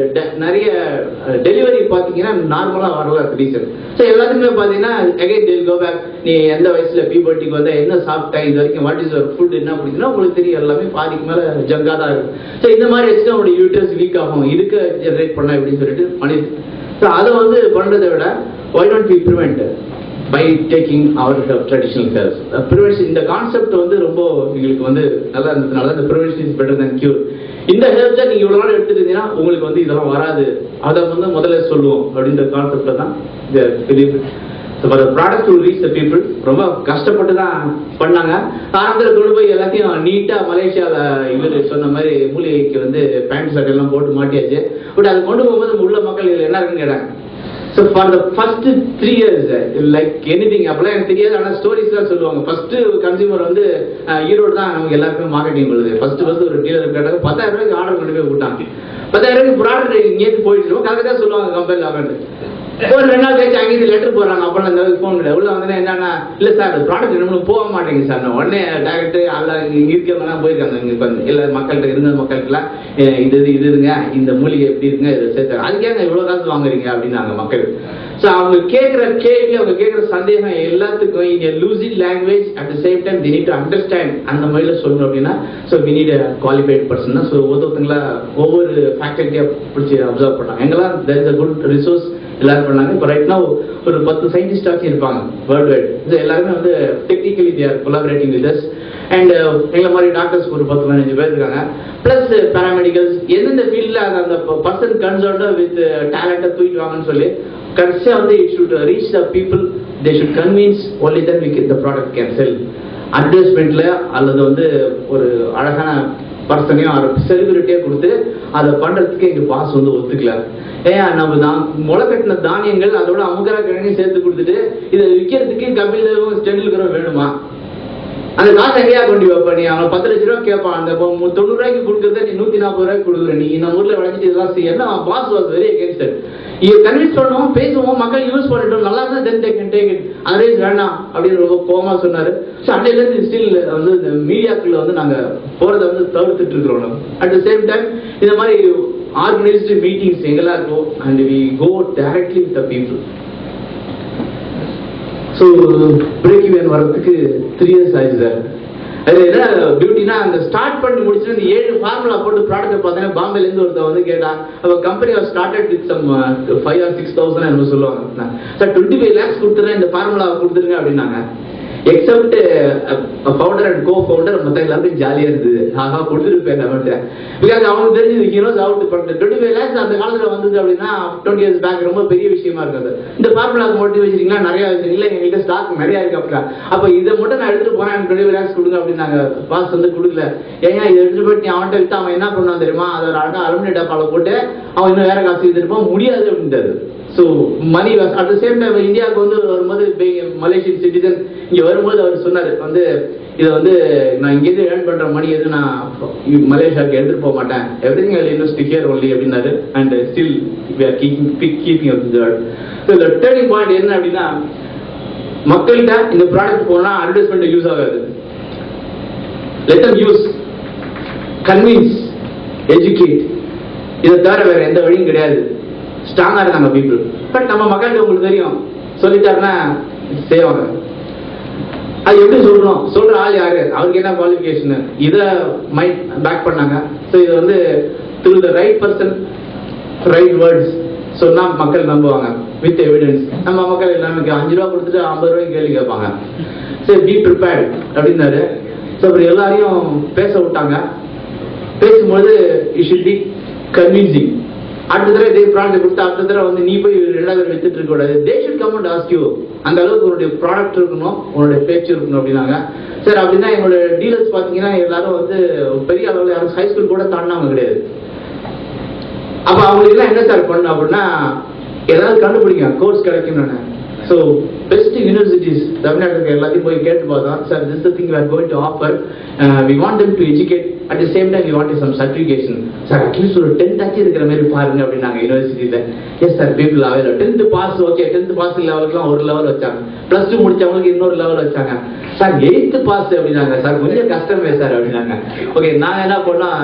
நிறைய டெலிவரி பாத்தீங்கன்னா நார்மலா வரல ரீசன். ஸோ எல்லாத்துக்குமே பாத்தீங்கன்னா again they will go back. நீ எந்த வயசுல பீபர்ட்டிக்கு வந்தா என்ன சாப்பிட்டா, இது வரைக்கும் வாட் இஸ் யுவர் ஃபுட் என்ன பிடிக்குன்னா உங்களுக்கு தெரியும், எல்லாமே பாதிக்கு மேல ஜங்கா தான் இருக்கும். ஸோ இந்த மாதிரி வச்சுட்டு உங்களுடைய யூட்ரஸ் வீக் ஆகும், இதுக்கு ஜென்ரேட் பண்ண அப்படின்னு சொல்லிட்டு பண்ணிருக்கு. ஸோ அதை வந்து பண்றதை விட why don't we prevent by taking our traditional herbs? Prevention, இந்த கான்செப்ட் வந்து ரொம்ப எங்களுக்கு வந்து நல்லா இருந்ததுனால இந்த prevention is better than cure. இந்த ஹெல்ப்ஸை நீங்க இவ்வளவு நாள் எடுத்துட்டு இருந்தீங்கன்னா உங்களுக்கு வந்து இதெல்லாம் வராது, அதை வந்து முதல்ல சொல்லுவோம் அப்படின்ற கான்செப்ட்ல தான் for the product to reach the people. ரொம்ப கஷ்டப்பட்டு தான் பண்ணாங்க. ஆரம்பத்தில் கொண்டு போய் எல்லாத்தையும் நீட்டா மலேசியால இவர் சொன்ன மாதிரி மூலிகைக்கு வந்து பேண்ட் ஷர்ட் எல்லாம் போட்டு மாட்டியாச்சு. பட் அது கொண்டு போகும்போது உள்ள மக்கள் இதுல என்ன இருக்குன்னு கேட்டாங்க. So for the first 3 years like anything அப்பெல்லாம் எனக்கு தெரியாது, ஆனால் ஸ்டோரிஸ் தான் சொல்லுவாங்க. ஃபர்ஸ்ட் கன்சியூமர் வந்து ஈரோடு தான் நமக்கு எல்லாருக்குமே மார்க்கெட்டிங் பண்ணுது. ஃபர்ஸ்ட் ஒரு டீலர் கேட்டாங்க 10,000 ரூபாய்க்கு ஆர்டர் கொண்டு போய் விட்டாங்க. 10,000 ரூபாய்க்கு ப்ராடக்ட் இங்கேருந்து போயிட்டு கரெக்டாக சொல்லுவாங்க கம்பெனியில் அவன். ஒரு 2 நாள் கழிச்சு அங்கேருந்து லெட்டர் போடுறாங்க. அப்பெல்லாம் அந்த ஃபோன் கிடையாது. உள்ள வந்து என்னன்னா இல்லை சார் ப்ராடக்ட் நம்மளுக்கு போக மாட்டேங்குது சார். நான் உடனே டேரக்ட் அல்ல இங்கே இருக்கவங்கலாம் போயிருக்காங்க. இங்கே இப்போ இல்லை மக்கள்கிட்ட இருந்த மக்களுக்குலாம் இதுங்க இந்த மூலிகை எப்படி இருக்குங்க இதை சேர்த்தாங்க. அதுக்கே இவ்வளோ காசு வாங்குறீங்க அப்படின்னாங்க மக்கள். ஸோ அவங்க கேட்குற கேள்வி, அவங்க கேட்குற சந்தேகம் எல்லாத்துக்கும் இங்கே lucid language at the same time the need to understand அந்த மாதிரில சொல்லணும் அப்படின்னா so we need qualified person தான். ஸோ ஒவ்வொருத்தங்களா ஒவ்வொரு ஃபேக்கல்ட்டியாக பிடிச்சி அப்சர்வ் பண்ணாங்க. எங்கெல்லாம் there is a good resource எல்லாரும் பண்ணாங்க. இப்போ ரைட் நவ் ஒரு 10 சயின்டிஸ்டாச்சும் இருப்பாங்க வேர்ல்டு வைட். இது எல்லாருமே வந்து technically they are collaborating with us. And எங்களை மாதிரி டாக்டர்ஸ் ஒரு 10-15 பேர் இருக்காங்க. பிளஸ் பேராமெடிக்கல்ஸ் எந்தெந்த ஃபீல்டில் அந்த பர்சன் கன்சர்ன்டா வித் டேலண்ட்டை தூக்கிட்டு வாங்கன்னு சொல்லி கடைசியாக வந்து it should reach the people. They should convince only that we the product can sell. அட்வர்டைஸ்மெண்ட்ல அல்லது வந்து ஒரு அழகான பர்சனையும் செலிபிரிட்டியே கொடுத்து அதை பண்றதுக்கு எங்க பாஸ் வந்து ஒத்துக்கல. ஏன் நம்ம முளைக்கட்டின தானியங்கள் அதோட அமுகரா கிழங்கையும் சேர்த்து கொடுத்துட்டு இதை விற்கிறதுக்கு கபில் தேவும் டெண்டுல்கரும் வேணுமா? அந்த காசு எங்கேயா கொண்டு வைப்ப? நீ அவன் 10 லட்ச ரூபா கேட்பான், அந்த 90 ரூபாய்க்கு கொடுக்கறத நீ 140 ரூபாய்க்கு கொடுக்குற. நீ நம்ம ஊர்ல விளைஞ்சிட்டு இதெல்லாம் செய்யணும். Boss was very against it. இது கன்வின்ஸ் பண்ணுவோம், பேசுவோம், மக்கள் யூஸ் பண்ணிட்டோம், நல்லா இருந்தா then they can take it, otherwise வேண்டாம் அப்படின்னு ரொம்ப கோவமா சொன்னாரு. ஸோ அன்னையில இருந்து ஸ்டில் வந்து இந்த மீடியாக்குள்ள வந்து நாங்க போறதை வந்து தவிர்த்துட்டு இருக்கிறோம். அட் த சேம் டைம் இந்த மாதிரி ஆர்கனைஸ்டு மீட்டிங்ஸ் எங்கெல்லாம் இருக்கும் and we go directly with the people. So break even வரதுக்கு 3 years ஆயிடுச்சு சார். அது என்ன பியூட்டினா அந்த ஸ்டார்ட் பண்ணி முடிச்சுட்டு இந்த 7 ஃபார்முலா போட்டு ப்ராடக்ட் பார்த்தீங்கன்னா பாம்பேல இருந்து ஒருத்தர் வந்து கேட்டா அவ company started with some 5 or 6,000 என்ன சொல்லுவாங்க சார். 25 lakhs கொடுத்துறேன் இந்த ஃபார்முலா கொடுத்துருங்க அப்படின்னாங்க. Accept founder and co founder மற்ற எல்லாருக்கும் ஜாலியா இருந்தது. ஆகா கொடுத்துருப்பேன் நம்மகிட்ட. பிகாஸ் அவங்க தெரிஞ்சது ஹீரோஸ் அவுட் பண்ணிட்டு 25 lakhs அந்த காலத்துல வந்தது அப்படின்னா 20 years பேக் ரொம்ப பெரிய விஷயமா இருக்காது. இந்த ஃபார்முலாக்கு மட்டும் வச்சிருக்கீங்களா நிறைய இல்லை எங்ககிட்ட ஸ்டாக் நிறைய இருக்கு அப்படின்னா அப்ப இதை மட்டும் நான் எடுத்துட்டு போறேன் 25 lakhs கொடுங்க அப்படின்னாங்க. பாஸ் வந்து கொடுக்கல. ஏன்னா இதை எடுத்துட்டு போயிட்டு நீ அவன்கிட்ட வித்து அவன் என்ன பண்ணுவான் தெரியுமா? அதை ஒரு அழகா அலுமினிய டப்பால போட்டு அவன் இன்னும் வேற காசு எடுத்துட்டு போக முடியாது அப்படின்றது. So money was at the same time இந்தியாவுக்கு வந்து வரும்போது மலேசியன் சிட்டிசன் இங்க வரும்போது அவர் சொன்னாரு வந்து இதை வந்து நான் இங்கேருந்து ஏர்ன் பண்ற மணி எதுவும் நான் மலேசியாவுக்கு எடுத்துட்டு போக மாட்டேன். Everything I invest here only அப்படின்னாரு. And still we are keeping up the word. So இந்த டர்னிங் பாயிண்ட் என்ன அப்படின்னா மக்கள்கிட்ட இந்த ப்ராடக்ட் போனா அட்வர்டைஸ்மெண்ட் யூஸ் ஆகாது. Let them use, convince, educate. இதை தவிர வேற எந்த வழியும் கிடையாது. ஸ்ட்ராங்கா இருக்காங்க பீப்புள். பட் நம்ம மக்கள்கிட்ட உங்களுக்கு தெரியும் சொல்லிட்டாருன்னா செய்வாங்க. அது எப்படி சொல்லணும்? சொல்ற ஆள் யாரு, அவருக்கு என்ன குவாலிஃபிகேஷன், இதை மைண்ட் பேக் பண்ணாங்க. ஸோ இது வந்து through the right person right words சொன்னா மக்கள் நம்புவாங்க வித் எவிடன்ஸ். நம்ம மக்கள் எல்லாமே 5 ரூபா கொடுத்துட்டு 50 ரூபாய்க்கு கேள்வி கேட்பாங்க. சரி பி ப்ரிப்பேர்ட் அப்படின்னாரு. ஸோ அப்படி எல்லாரையும் பேச விட்டாங்க. பேசும்போது யூ ஷுட் பி கன்வின்சிங். அடுத்த தடவை இதே ப்ராடக்ட் கொடுத்து அடுத்த தடவை வந்து நீ போய் 2வது வித்துட்டு இருக்க கூடாது. They should come and ask you. அந்த அளவுக்கு உங்களுடைய ப்ராடக்ட் இருக்கணும், உங்களுடைய பேச்சு இருக்கணும் அப்படின்னாங்க. சார் அப்படின்னா எங்களோட டீலர்ஸ் பார்த்தீங்கன்னா எல்லாரும் வந்து பெரிய அளவில் யாரும் ஹை ஸ்கூல் கூட தாண்டினவங்க கிடையாது. அப்ப அவங்களுக்கு எல்லாம் என்ன சார் பண்ணணும் அப்படின்னா ஏதாவது கண்டுபிடிங்க கோர்ஸ் கிடைக்கும். ஸோ பெஸ்ட் யூனிவர்சிட்டிஸ் தமிழ்நாட்டுக்கு எல்லாத்தையும் போய் கேட்டு பார்த்தோம். Sir this the thing we are going to offer. We want them to educate at the same time we want some certification. Sir at least ஒரு 10th ஆச்சு இருக்கிற மாதிரி பாருங்க அப்படின்னாங்க யூனிவர்சிட்டியில. Yes sir people available. 10th pass okay. 10th pass லெவலுக்குலாம் ஒரு level வச்சாங்க. +2 முடிச்சவங்களுக்கு இன்னொரு லெவல் வச்சாங்க. சார் 8th பாஸ் அப்படின்னாங்க. சார் கொஞ்சம் கஷ்டமே சார் அப்படின்னாங்க. ஓகே நாங்க என்ன பண்ணோம்,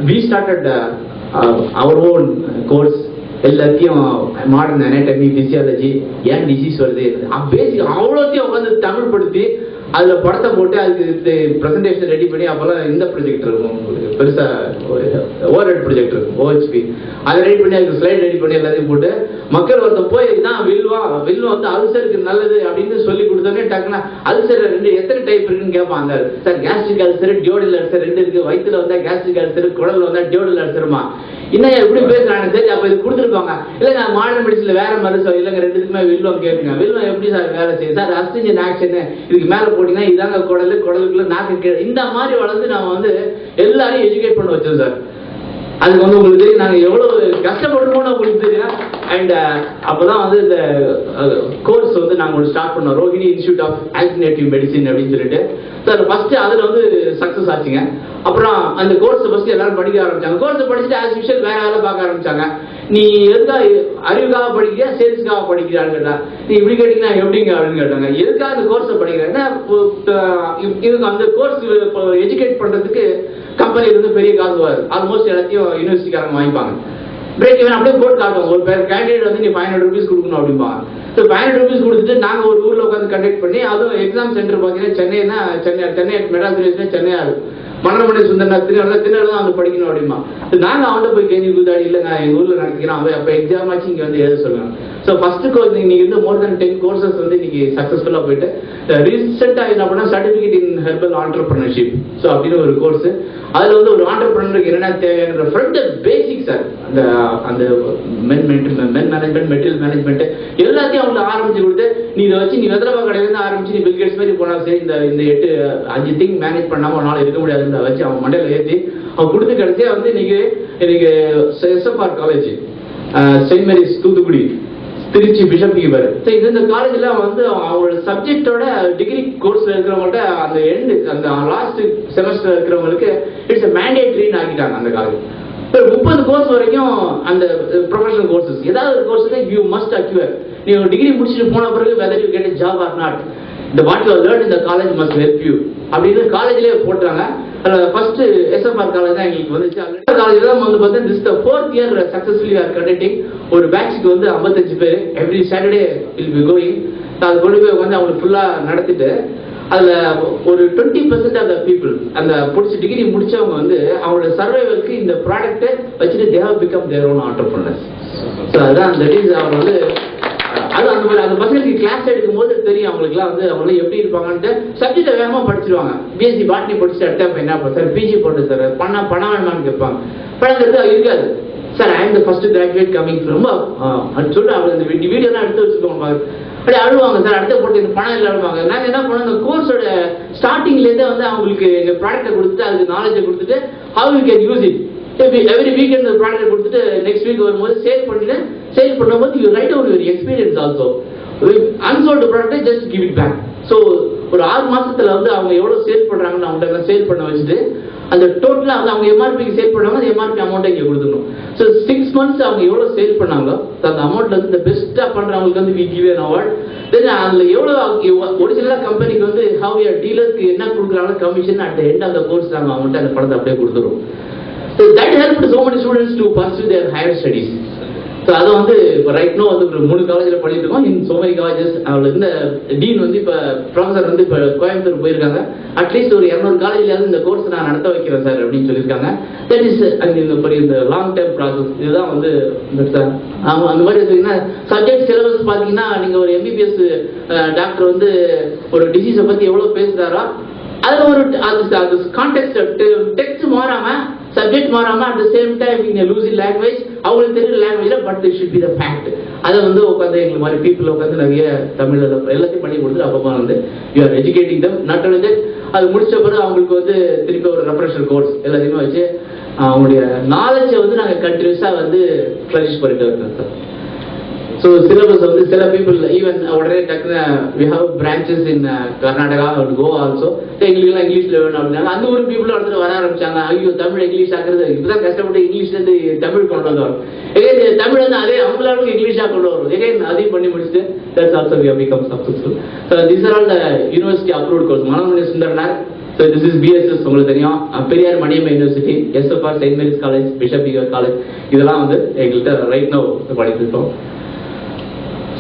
we started our own course. எல்லாத்தையும் மாடர்ன் அனாட்டமி, பிசியாலஜி, ஏன் டிசீஸ் வருது, பேசிக் அவ்வளோத்தையும் உட்காந்து தமிழ் படுத்தி அதுல படத்தை போட்டு அதுக்கு பிரசன்டேஷன் ரெடி பண்ணி அப்பெல்லாம் இந்த ப்ரொஜெக்ட் இருக்கும் பெருசா ஓவர்ஹெட் ப்ரொஜெக்ட் இருக்கும் OHP அதை ரெடி பண்ணி அதுக்கு ஸ்லைட் ரெடி பண்ணி எல்லாத்தையும் போட்டு மக்கள் ஒருத்தன் போய் தான் வில்வா வந்து அல்சருக்கு நல்லது அப்படின்னு சொல்லி கொடுத்தோன்னே டக்குனா அல்சர் எத்தனை டைப் இருக்குன்னு கேட்பாங்க. சார் கேஸ்ட்ரிக் அல்சர், டியோடல் அல்சர் 2 இருக்கு. வயிற்றுல வந்தா கேஸ்ட்ரிக் அல்சர், குடல்ல வந்தா டியோடல் அல்சருமா. இன்னும் எப்படி பேசுறாங்க? சரி அப்ப இது கொடுத்துருப்பாங்க. இல்லைங்க மாடர்ன் மெடிசன்ல வேற மருந்து இல்லைங்க 2த்துக்குமே வில்வம் கேட்குங்க. வில்வம் எப்படி சார் வேலை செய்யும்? சார் அஸ்டிஞ்சன் ஆக்ஷன் இதுக்கு மேல போட்டீங்கன்னா இதாங்க குடலுக்குள்ள நாக்கு இந்த மாதிரி வளர்ந்து நாம வந்து எல்லாரையும் எஜுகேட் பண்ண வச்சோம் சார். அதுக்கு வந்து உங்களுக்கு தெரியும் நாங்க எவ்வளவு கஷ்டப்படுறோம்னு உங்களுக்கு தெரியும். அண்ட் அப்பதான் வந்து இந்த கோர்ஸ் வந்து நாங்க ஒரு ஸ்டார்ட் பண்ணோம், Rohini institute of alternative medicine அப்படின்னு சொல்லிட்டு. சார் ஃபர்ஸ்ட் அதுல வந்து சக்சஸ் ஆச்சுங்க. அப்புறம் அந்த கோர்ஸ் ஃபர்ஸ்ட் எல்லாரும் படிக்க ஆரம்பிச்சாங்க. கோர்ஸ் படிச்சுட்டு ஆஸ் யூஷுவல் வேற வேலை பார்க்க ஆரம்பிச்சாங்க. நீ எதுக்காக அறிவுக்காக படிக்கிறியா சேல்ஸ்க்காக படிக்கிறான்னு கேட்டா, நீ இப்படி கேட்டீங்கன்னா எப்படிங்க அப்படின்னு கேட்டாங்க. எதுக்காக அந்த கோர்ஸை படிக்கிறேன்னா இதுக்கு அந்த கோர்ஸ் எஜுகேட் பண்றதுக்கு கம்பெனில இருந்து பெரிய காசு வராது. ஆல்மோஸ்ட் எல்லாத்தையும் யூனிவர்சிட்டிக்காரங்க வாங்கிப்பாங்க. பிரேக் ஈவன் அப்படியே போட்டு காட்டுவோம். ஒரு கேண்டிடேட் வந்து நீ 500 rupees கொடுக்கணும் அப்படிம்பாங்க. ஸோ 500 rupees கொடுத்துட்டு நாங்க ஒரு ஊர்ல உட்காந்து கண்டக்ட் பண்ணி அதுவும் எக்ஸாம் சென்டர் பார்த்தீங்கன்னா சென்னை மெட்ராஸ் யூனிவர்சிட்டி சென்னையா இருக்கும். மணமணி சுந்தரனா திருநெல்வேலி தான் வந்து படிக்கணும் அப்படிமா. நாங்க அவன்கிட்ட போய் கேள்வி கூதாடி இல்லைங்க எங்க ஊர்ல நடத்திக்கிறோம். அப்ப எக்ஸாம் ஆச்சு இங்க வந்து எழுத சொல்லுவாங்க. ஸோ ஃபர்ஸ்ட் கோர்ஸ் நீங்கள் வந்து மோர் தென் 10 கோர்சஸ் வந்து இன்னைக்கு சக்ஸஸ்ஃபுல்லாக போயிட்டு ரீசெண்டாக என்ன பண்ணால் certificate in herbal entrepreneurship so அப்படின்னு ஒரு கோர்ஸ். அதில் வந்து ஒரு ஆண்டர்பிரினருக்கு என்னென்ன தேவையான ஃப்ரண்ட் பேசிக் சார் அந்த அந்த மென் மேனேஜ்மெண்ட் மெட்டீரியல் மேனேஜ்மெண்ட் எல்லாத்தையும் அவங்களுக்கு ஆரம்பிச்சு கொடுத்து நீ இதை வச்சு நீ வெதரவா கடையிலேருந்து ஆரம்பிச்சு நீ பில்கேட்ஸ் மாதிரி போனால் சரி இந்த 5 திங் மேனேஜ் பண்ணாமல் ஒரு நாள் இருக்க முடியாதுன்னு வச்சு அவன் மண்டையில் ஏற்றி அவன் கொடுத்து கடைசியாக வந்து இன்னைக்கு SFR college saint Mary's Thoothukudi Trichy bishop Heber இந்த காலேஜ்ல வந்து அவங்களோட சப்ஜெக்டோட டிகிரி கோர்ஸ்ல இருக்கிறவங்கள்ட்ட அந்த அந்த லாஸ்ட் செமஸ்டர் இருக்கிறவங்களுக்கு இட்ஸ் மேண்டேட்டரின்னு ஆக்கிட்டாங்க அந்த காலேஜ். 30 கோர்ஸ் வரைக்கும் அந்த ப்ரொஃபஷனல் கோர்சஸ் ஏதாவது ஒரு கோர்ஸ் யூ மஸ்ட் அக்யூர். நீ ஒரு டிகிரி முடிச்சுட்டு போன பிறகு whether you get job or not இந்த வாட் யூ லேர்ன் இந்த காலேஜ் மஸ்ட் ஹெல்ப் யூ அப்படின்னு காலேஜ்லேயே போட்டாங்க. ஃபர்ஸ்ட் SFR காலேஜ் தான் எங்களுக்கு வந்துச்சு. அந்த காலேஜ் தான் வந்து பார்த்தா this the 4th year successfully R conducting. ஒரு பேட்சுக்கு வந்து 55 பேர் every Saturday will be going. அது கொண்டு போய் வந்து அவங்களுக்கு ஃபுல்லாக நடத்திட்டு அதில் ஒரு 20% ஆஃப் த பீப்புள் அந்த பிடிச்ச டிகிரி முடிச்சவங்க வந்து அவங்களோட சர்வைவலுக்கு இந்த ப்ராடக்ட்டை வச்சுட்டு they have become their own entrepreneurs. So அதுதான் தட் இஸ் அவர் வந்து அது அந்த மாதிரி அந்த பசங்களுக்கு கிளாஸ் எடுக்கும் போது தெரியும் அவங்களுக்குலாம் வந்து அவங்க எப்படி இருப்பாங்கன்ட்டு சப்ஜெக்டை வேகமாக படிச்சிருவாங்க. பிஎஸ்சி பாட்னி படிச்சுட்டு அடுத்த என்ன சார் பிஜி போட்டு சார் பணம் வேணுமான்னு கேட்பாங்க. பணங்கிறது இருக்காது sir. I am the first graduate coming ரொம்ப சொல்லிட்டு அவங்க இந்த வீடியோலாம் எடுத்து வச்சுக்கோங்க. அப்படி அழுவாங்க சார் அடுத்த போட்டு இந்த பணம் இல்லை அழுவாங்க. நாங்கள் என்ன பண்ணோம் இந்த கோர்ஸோட ஸ்டார்டிங்லேருந்தே வந்து அவங்களுக்கு எங்கள் ப்ராடக்டை கொடுத்துட்டு அதுக்கு நாலேஜை கொடுத்துட்டு how you can use it every week இந்த ப்ராடக்ட் கொடுத்துட்டு நெக்ஸ்ட் வீக் வரும்போது சேல் பண்ணும்போது you write down your experience also. Unsold ப்ராடக்ட்டை just give it back. So ஒரு 6 மாசத்துல வந்து அவங்க எவ்வளோ சேல் பண்ணுறாங்கன்னு அவங்கள்ட்ட சேல் பண்ண வச்சுட்டு அந்த டோட்டலாக வந்து அவங்க எம்ஆர்பிக்கு சேல் பண்ணாங்க அந்த எம்ஆர்பி அமௌண்ட்டை இங்கே கொடுத்துக்கணும். ஸோ 6 months அவங்க எவ்வளோ சேல் பண்ணாங்களோ அந்த அமௌண்ட்ல வந்து இந்த பெஸ்ட்டாக பண்ணுறவங்களுக்கு வந்து வி கிவ் an award. தென் அதில் எவ்வளோ ஒரிஜினலாக கம்பெனிக்கு வந்து ஹவ் யர் டீலருக்கு என்ன கொடுக்குறாங்களோ commission at the end of the course நாங்கள் அவங்கள்ட்ட அந்த பணத்தை அப்படியே கொடுத்துருவோம். So that helped so many students to pursue their higher studies. So அது வந்து இப்போ ரைட் நோ வந்து ஒரு 3 காலேஜில் படிச்சுட்டு இருக்கோம். இன் so many colleges அவங்களுக்கு இந்த டீன் வந்து இப்போ ப்ரொஃபஸர் வந்து இப்போ கோயம்புத்தூர் போயிருக்காங்க. அட்லீஸ்ட் ஒரு 200 காலேஜ்லேருந்து இந்த கோர்ஸ் நான் நடத்த வைக்கிறேன் சார் அப்படின்னு சொல்லியிருக்காங்க. தட் இஸ் அங்கே இந்த லாங் டேர்ம் ப்ராசஸ் இதுதான் வந்து சார். ஆமாம் அந்த மாதிரி பார்த்தீங்கன்னா சப்ஜெக்ட் சிலபஸ் பார்த்தீங்கன்னா நீங்கள் ஒரு MBBS டாக்டர் வந்து ஒரு டிசீஸை பற்றி எவ்வளோ பேசுகிறாரோ அதில் ஒரு அது கான்டெக்ட் டெக்ஸ்ட் மாறாமல் சப்ஜெக்ட் மாறாம அட் த சேம் டைம் நீங்க லூசி லாங்குவேஜ் அவங்களுக்கு தெரியுற லாங்குவேஜ்ல but it should be the fact. அதை வந்து உட்காந்து எங்களுக்கு மாதிரி பீப்புள் உட்காந்து நிறைய தமிழ் எல்லாத்தையும் பண்ணி கொடுத்து அப்பப்போ வந்து you are educating them. Not only அது முடிச்ச பிறகு அவங்களுக்கு வந்து திருப்பி ஒரு ரெஃப்ரெஷர் கோர்ஸ் எல்லாத்தையுமே வச்சு அவங்களுடைய நாலேஜை வந்து நாங்கள் கண்டினியூஸா வந்து ஃப்ளரிஷ் பண்ணிட்டு இருக்கோம் சார். ஸோ சிலபஸ் வந்து சில பீப்புள் ஈவன் உடனே டக்குன்னு we have branches in Karnataka and Goa also. எங்களுக்குலாம் இங்கிலீஷில் வேணும் அப்படின்னாங்க. அந்த ஒரு பீப்புளும் அடுத்து வர ஆரம்பிச்சாங்க. ஐயோ தமிழ் இங்கிலீஷ் ஆக்குறது இப்பதான் கஷ்டப்பட்டு இங்கிலீஷ்லேருந்து தமிழ் கொண்டு வந்தோம். எகைன் தமிழ் வந்து அதே அவங்களாலும் இங்கிலீஷாக கொண்டு வரும். எகைன் அதையும் பண்ணி முடிச்சுட்டு that's also we have become successful. So this are all the university approved course. Manonmani Sundaranar. So this is BSS உங்களுக்கு தெரியும். Periyar Maniammai university, SFR saint Mary's college, bishop Heber college இதெல்லாம் வந்து எங்கள்கிட்ட ரைட் நோ படிச்சுட்டு இருக்கோம்.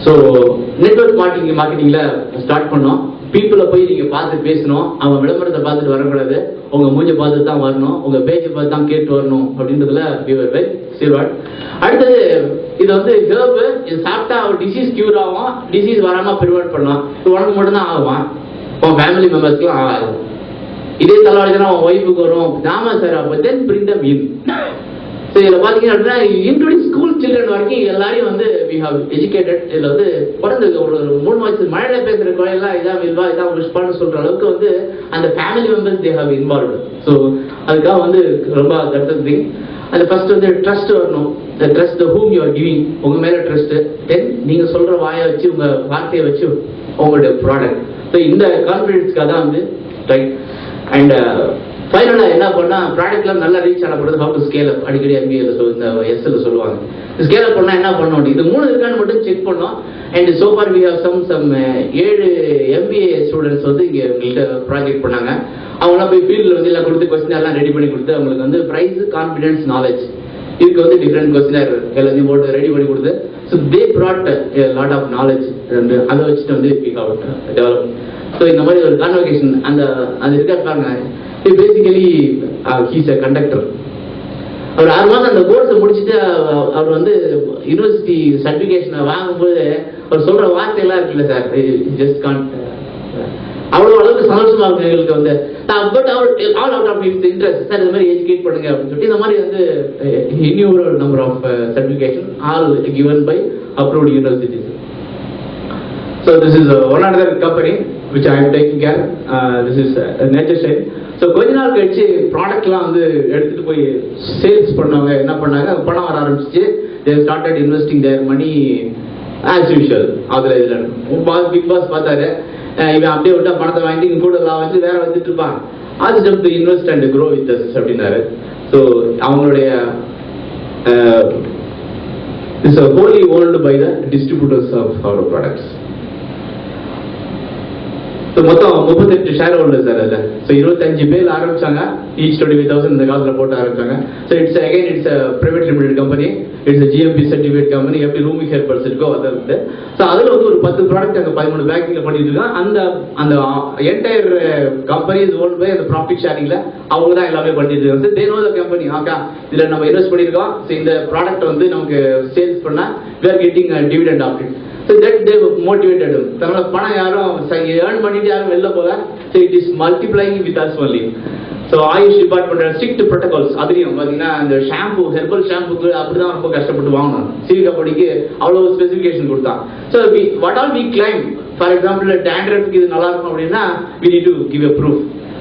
ஸோ நெட்வொர்க் மார்க்கெட்டிங்ல ஸ்டார்ட் பண்ணோம். பீப்புளை போய் நீங்க பார்த்து பேசணும். அவங்க விளம்பரத்தை பார்த்துட்டு வரக்கூடாது. உங்க மூஞ்சை பார்த்து தான் வரணும். உங்க பேச்சை பார்த்து தான் கேட்டு வரணும் அப்படின்றதுல சீர்வாட். அடுத்தது இது வந்து ஹெர்பு. இது சாப்பிட்டா டிசீஸ் கியூர் ஆகும். டிசீஸ் வராம ப்ரிவென்ட் பண்ணலாம். இது உனக்கு மட்டும் தான் ஆகும். உன் ஃபேமிலி மெம்பர்ஸ்க்குலாம் ஆகாது. இதே தலைவலினா உன் ஒய்ஃபுக்கு வரும். ஆமா சார். அப்போ தென் பிரிங் தம் இன். ஸோ இதில் பார்த்தீங்கன்னா இன்க்ளூடிங் ஸ்கூல் சில்ட்ரன் வரைக்கும் எல்லாரையும் வந்து வி ஹவ் எஜுகேட்டட். இதில் வந்து பிறந்த ஒரு 3 மாதம் மழையில பேசுகிற குழையெல்லாம் இதான் வில்வா இதான் விஷ் சொல்கிற அளவுக்கு வந்து அந்த family members they have involved. So அதுக்காக வந்து ரொம்ப கருத்து திங். அது ஃபர்ஸ்ட் வந்து ட்ரஸ்ட் வரணும். The trust the whom you are giving. உங்கள் மேலே ட்ரஸ்ட்டு. தென் நீங்கள் சொல்கிற வாயை வச்சு உங்கள் வார்த்தையை வச்சு உங்களுடைய ப்ராடக்ட். ஸோ இந்த கான்ஃபிடென்ஸ்க்காக தான் வந்து ரைட். அண்ட் ஃபைனலாக என்ன பண்ணால் ப்ராடக்ட்லாம் நல்லா ரீச் ஆன பிறகு ஹவு டு ஸ்கேல் அப். அடிக்கடி MBAல இந்த SL சொல்லுவாங்க. ஸ்கேல் அப் பண்ணால் என்ன பண்ணணும். இது 3 இருக்கான்னு மட்டும் செக் பண்ணோம். And so far we have some 7 MBA students வந்து இங்கே எங்கள்கிட்ட ப்ராஜெக்ட் பண்ணாங்க. அவங்களாம் போய் ஃபீல்டில் வந்து எல்லாம் கொடுத்து கொஸ்டின் எல்லாம் ரெடி பண்ணி கொடுத்து அவங்களுக்கு வந்து ப்ரைஸ், கான்ஃபிடன்ஸ், நாலேஜ் இதுக்கு வந்து டிஃப்ரெண்ட் கொஸ்டினர் எல்லாத்தையும் போட்டு ரெடி பண்ணி கொடுத்து so they brought lot of knowledge. அதை வச்சுட்டு வந்து டெவலப். ஸோ இந்த மாதிரி ஒரு கான்வெகேஷன் அந்த இருக்காரு பாருங்க. Basically, he's a conductor. அவர் 6 மாதம் அந்த கோர்ஸை முடிச்சுட்டு அவர் வந்து யூனிவர்சிட்டி சர்டிஃபிகேஷனை வாங்கும்போது அவர் சொல்ற வார்த்தையெல்லாம் இருக்குல்ல சார், ஜஸ்ட் கான்ட், அவ்வளோ அளவுக்கு சந்தோஷமா இருக்கு எங்களுக்கு வந்து. But our all out of interest sir, இந்த மாதிரி எஜுகேட் பண்ணுங்க அப்படின்னு சொல்லிட்டு இந்த மாதிரி வந்து இன்னும் number of certification all given by approved universities. So this is one other company which I am taking care. This is Nature Shade. So கொஞ்ச நாள் கழிச்சு ப்ராடக்ட்லாம் வந்து எடுத்துட்டு போய் சேல்ஸ் பண்ணவங்க என்ன பண்ணாங்க, பணம் வர ஆரம்பிச்சு they started investing their money as usual. அதுல பிக் பாஸ் பார்த்தாரு, இவன் அப்படியே விட்டா பணத்தை வாங்கிட்டு இங்க கூட எல்லாம் வச்சு வேற வச்சுட்டு இருப்பான், அது jump to invest and grow with us அப்படின்னாரு. ஸோ அவங்களுடைய it's wholly owned by the distributors of our products. மொத்தம் 38 ஷேர் ஹோல்டர் சார் அதில். ஸோ 25 பேர் ஆரம்பிச்சாங்க, ஈச் 25,000 இந்த காலத்தில் போட்டு ஆரம்பிச்சாங்க. So it's again it's private limited company, it's GMP certificate company, எப்படி ரூமி ஹேர் பர்ஸ் இருக்கோ அதை இருக்கு. ஸோ அதில் வந்து ஒரு 10 ப்ராடக்ட் அங்கே 13 பேக்கிங்ல பண்ணிட்டு இருக்காங்க. அந்த entire company is own by அந்த ப்ராஃபிட் ஷேரிங்ல அவங்க தான் எல்லாமே பண்ணிட்டு இருக்காங்க. தே நோ த கம்பெனி, ஆக்கா இதில் நம்ம இன்வெஸ்ட் பண்ணியிருக்கோம், ஸோ இந்த ப்ராடக்ட் வந்து நமக்கு சேல்ஸ் பண்ணால் we are getting a dividend of it. So that they motivated them. தங்களோட பணம் யாரும் ஏர்ன் பண்ணிட்டு யாரும் வெளில போல. So it is multiplying with us only. So AYUSH department strict protocols. அதுலயும் பாத்தீங்கன்னா இந்த ஷாம்பு, ஹெர்பல் ஷாம்புக்கு அப்படிதான் ரொம்ப கஷ்டப்பட்டு வாங்கணும். சீவிகா பொடிக்கு அவ்வளவு ஸ்பெசிஃபிகேஷன் கொடுத்தான். So what all we claim, for example டேண்ட்ரஃப்க்கு இது நல்லா இருக்கும் அப்படின்னா we need to give a proof.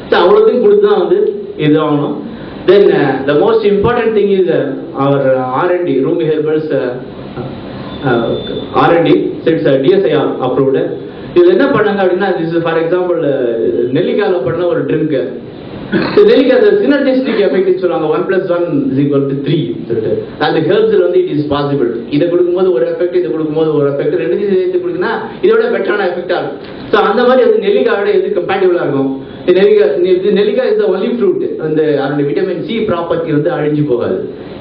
So அவ்வளோத்தையும் கொடுத்து தான் வந்து இது ஆகணும். Then the most important thing is our R&D, Rumi Herbals R&D, so it's DSIR approved. இது என்ன பண்ணாங்க அப்படின்னா, this is for example நெல்லிக்காயில பண்ண ஒரு ட்ரிங்க். நெல்லிக்காய் சினர்ஜிஸ்டிக் எஃபெக்ட் சொல்லுவாங்க, 1+1=3 சொல்லிட்டு. அந்த ஹெர்ப்ஸ்ல வந்து இட் இஸ் பாசிபிள். இதை கொடுக்கும்போது ஒரு எஃபெக்ட், இதை கொடுக்கும்போது ஒரு எஃபெக்ட், ரெண்டு சேர்த்து கொடுக்குன்னா இதோட பெட்டரான எஃபெக்டா இருக்கும். ஸோ அந்த மாதிரி வந்து நெல்லிக்காயோட எது கம்பேட்டிபிளா இருக்கும். நெல்லிக்காய் இஸ் த ஒன்லி ஃப்ரூட், அந்த அதோட விட்டமின் சி ப்ராப்பர்ட்டி வந்து அழிஞ்சு போகாது.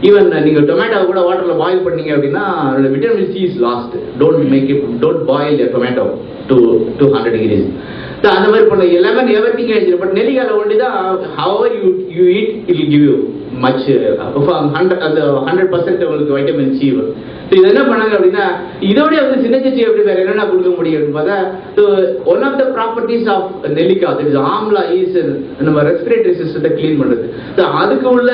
ஈவன் நீங்க டொமேட்டோ கூட வாட்டர்ல பாயில் பண்ணீங்க அப்படின்னா அதோட vitamin C is last. Don't boil tomato to 200 degrees. அந்த மாதிரி பண்ண லெமன் எவரிதிங் ஆயிடுச்சு. பட் நெல்லிக்காயில ஒண்டி தான் however you eat it will give you much 100% உங்களுக்கு வைட்டமின் சி வரும். இது என்ன பண்ணாங்க அப்படின்னா, இதோட வந்து சினர்ஜி எப்படி வேற என்னென்ன கொடுக்க முடியும் பார்த்தா, one of the properties of நெல்லிக்காய் இஸ் ஆம்லா இஸ் நம்ம ரெஸ்பிரேட்டரி சிஸ்டத்தை கிளீன் பண்றது. அதுக்கு உள்ள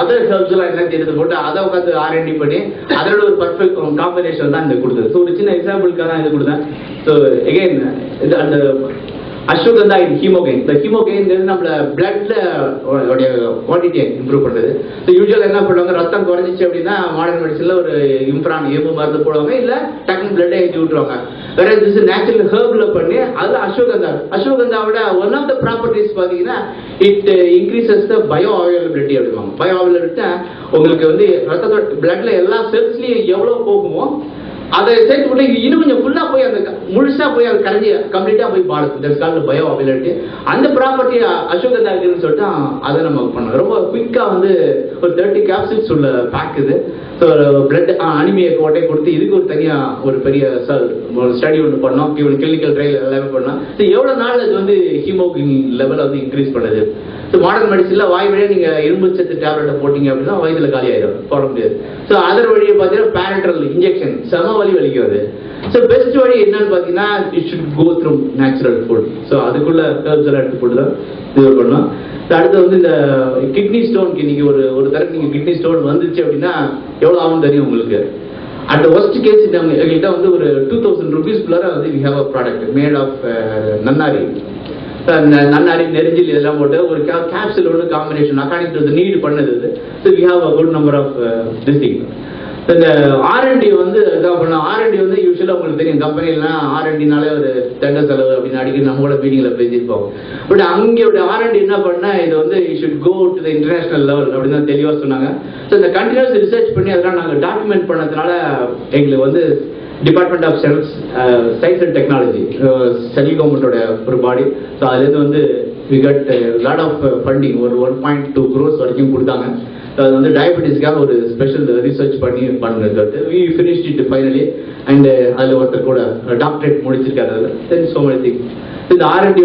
அதர் ஹெர்ப்ஸ் எல்லாம் என்ன தெரியுது போட்டு அதை உட்காந்து R&D பண்ணி அதோட ஒரு பர்ஃபெக்ட் காம்பினேஷன் தான் இந்த கொடுத்தது. ஸோ ஒரு சின்ன எக்ஸாம்பிளுக்காக தான் இது கொடுத்தேன். ஸோ எகெயின் அந்த அஸ்வகந்தா இன் ஹீமோகைன். இந்த ஹீமோகைன் நம்மள பிளட்ல குவான்டிட்டியை இம்ப்ரூவ் பண்ணுறது. ஸோ யூஸ்வலாக என்ன பண்ணுவாங்க, ரத்தம் குறைஞ்சிச்சு அப்படின்னா மாடர்ன் மெடிசன்ல ஒரு இம்ப்ரான் எம்பு மருந்து போடுவாங்க, இல்லை டக்குன்னு பிளட்டை ஏற்றி விட்டுருவாங்க. வேற திஸ் நேச்சுரல் ஹெர்ப்ல பண்ணி அதுல அஸ்வகந்தாவோட ஒன் ஆஃப் த ப்ராப்பர்ட்டிஸ் பார்த்தீங்கன்னா it increases the bioavailability அப்படிவாங்க. பயோ அவைலபிலிட்டி உங்களுக்கு வந்து ரத்தத்தோட பிளட்ல எல்லா செல்ஸ்லயும் எவ்வளவு போகுமோ அதை சேர்த்து விட்டு இன்னும் கொஞ்சம் ஃபுல்லா போய் அந்த முழுசா போய் அது கரைஞ்சி கம்ப்ளீட்டா போய் பாடுது. பயோ அவைலபிலிட்டி அந்த ப்ராப்பர்ட்டி அஸ்வகந்தா இருக்குன்னு சொல்லிட்டு அதை நம்ம பண்ணோம். ரொம்ப குயிக்கா வந்து ஒரு 30 capsules உள்ள பேக் இது. ஸோ பிளட் அனிமிய கோட்டை கொடுத்து இதுக்கு ஒரு தனியா ஒரு பெரிய ஸ்டடி ஒன்று பண்ணோம், கிளினிக்கல் ட்ரையல் எல்லாமே பண்ணோம். ஸோ எவ்வளவு நாள் அது வந்து ஹீமோகுளோபின் லெவல் வந்து இன்க்ரீஸ் பண்ணுது. ஸோ மாடர்ன் மெடிசன்ல வாய் வழியா நீங்க இரும்பு சத்து டேப்லெட்டை போட்டீங்க அப்படின்னா வயிற்றுல காலி ஆயிடும், போட முடியாது. ஸோ அதர் வழியை பார்த்தீங்கன்னா பேரட்ரல் இன்ஜெக்ஷன் செம வலி வலிக்காது. ஸோ பெஸ்ட் வழி என்னன்னு பார்த்தீங்கன்னா it should go through natural food. So அதுக்குள்ள ஹெர்ப்ஸ் எல்லாம் எடுத்து போட்டு தான் இது பண்ணோம். அடுத்து வந்து இந்த கிட்னி ஸ்டோனுக்கு நீங்க ஒரு தடவை நீங்க கிட்னி ஸ்டோன் வந்துச்சு அப்படின்னா எவ்வளவு ஆகும் தெரியும் உங்களுக்கு. அட் ஒஸ்ட் கேஸ் எங்கள்கிட்ட வந்து ஒரு 2000 rupees வந்து we have a product made of nannari. நெரிஞ்சில் இதெல்லாம் போட்டு ஒரு கேப்சூல் ஒன்று காம்பினேஷன் அக்கார்டிங் டு நீட் பண்ணது. So we have a good number of this thing. இந்த R&D வந்து இதாக பண்ணோம். R&D வந்து யூஸ்வலாக உங்களுக்கு தெரியும், கம்பெனிலாம் R&Dனாலே ஒரு தண்ட செலவு அப்படின்னு அடிக்கடி நம்ம கூட மீட்டிங்ல பேசியிருப்போம். பட் அங்கேயோட R&D என்ன பண்ணா இது வந்து you should go to the international level அப்படின்னு தான் தெளிவாக சொன்னாங்க. ஸோ இந்த கண்டினியூஸ் ரிசர்ச் பண்ணி அதெல்லாம் நாங்கள் டாக்குமெண்ட் பண்ணதுனால எங்களுக்கு வந்து department of science and technology central கவர்மெண்டோட ஒரு பாடி. ஸோ அதுலேருந்து வந்து we got lot of funding, ஒரு 1.2 crores வரைக்கும் கொடுத்தாங்க. அது வந்து டயபெட்டிஸ்க்காக ஒரு ஸ்பெஷல் ரிசர்ச் பண்ணி பண்ணுறது. we finished it finally and அதில் ஒருத்தர் கூட டாக்டரேட் முடிச்சிருக்காரு. அதில் so many things. இந்த R&D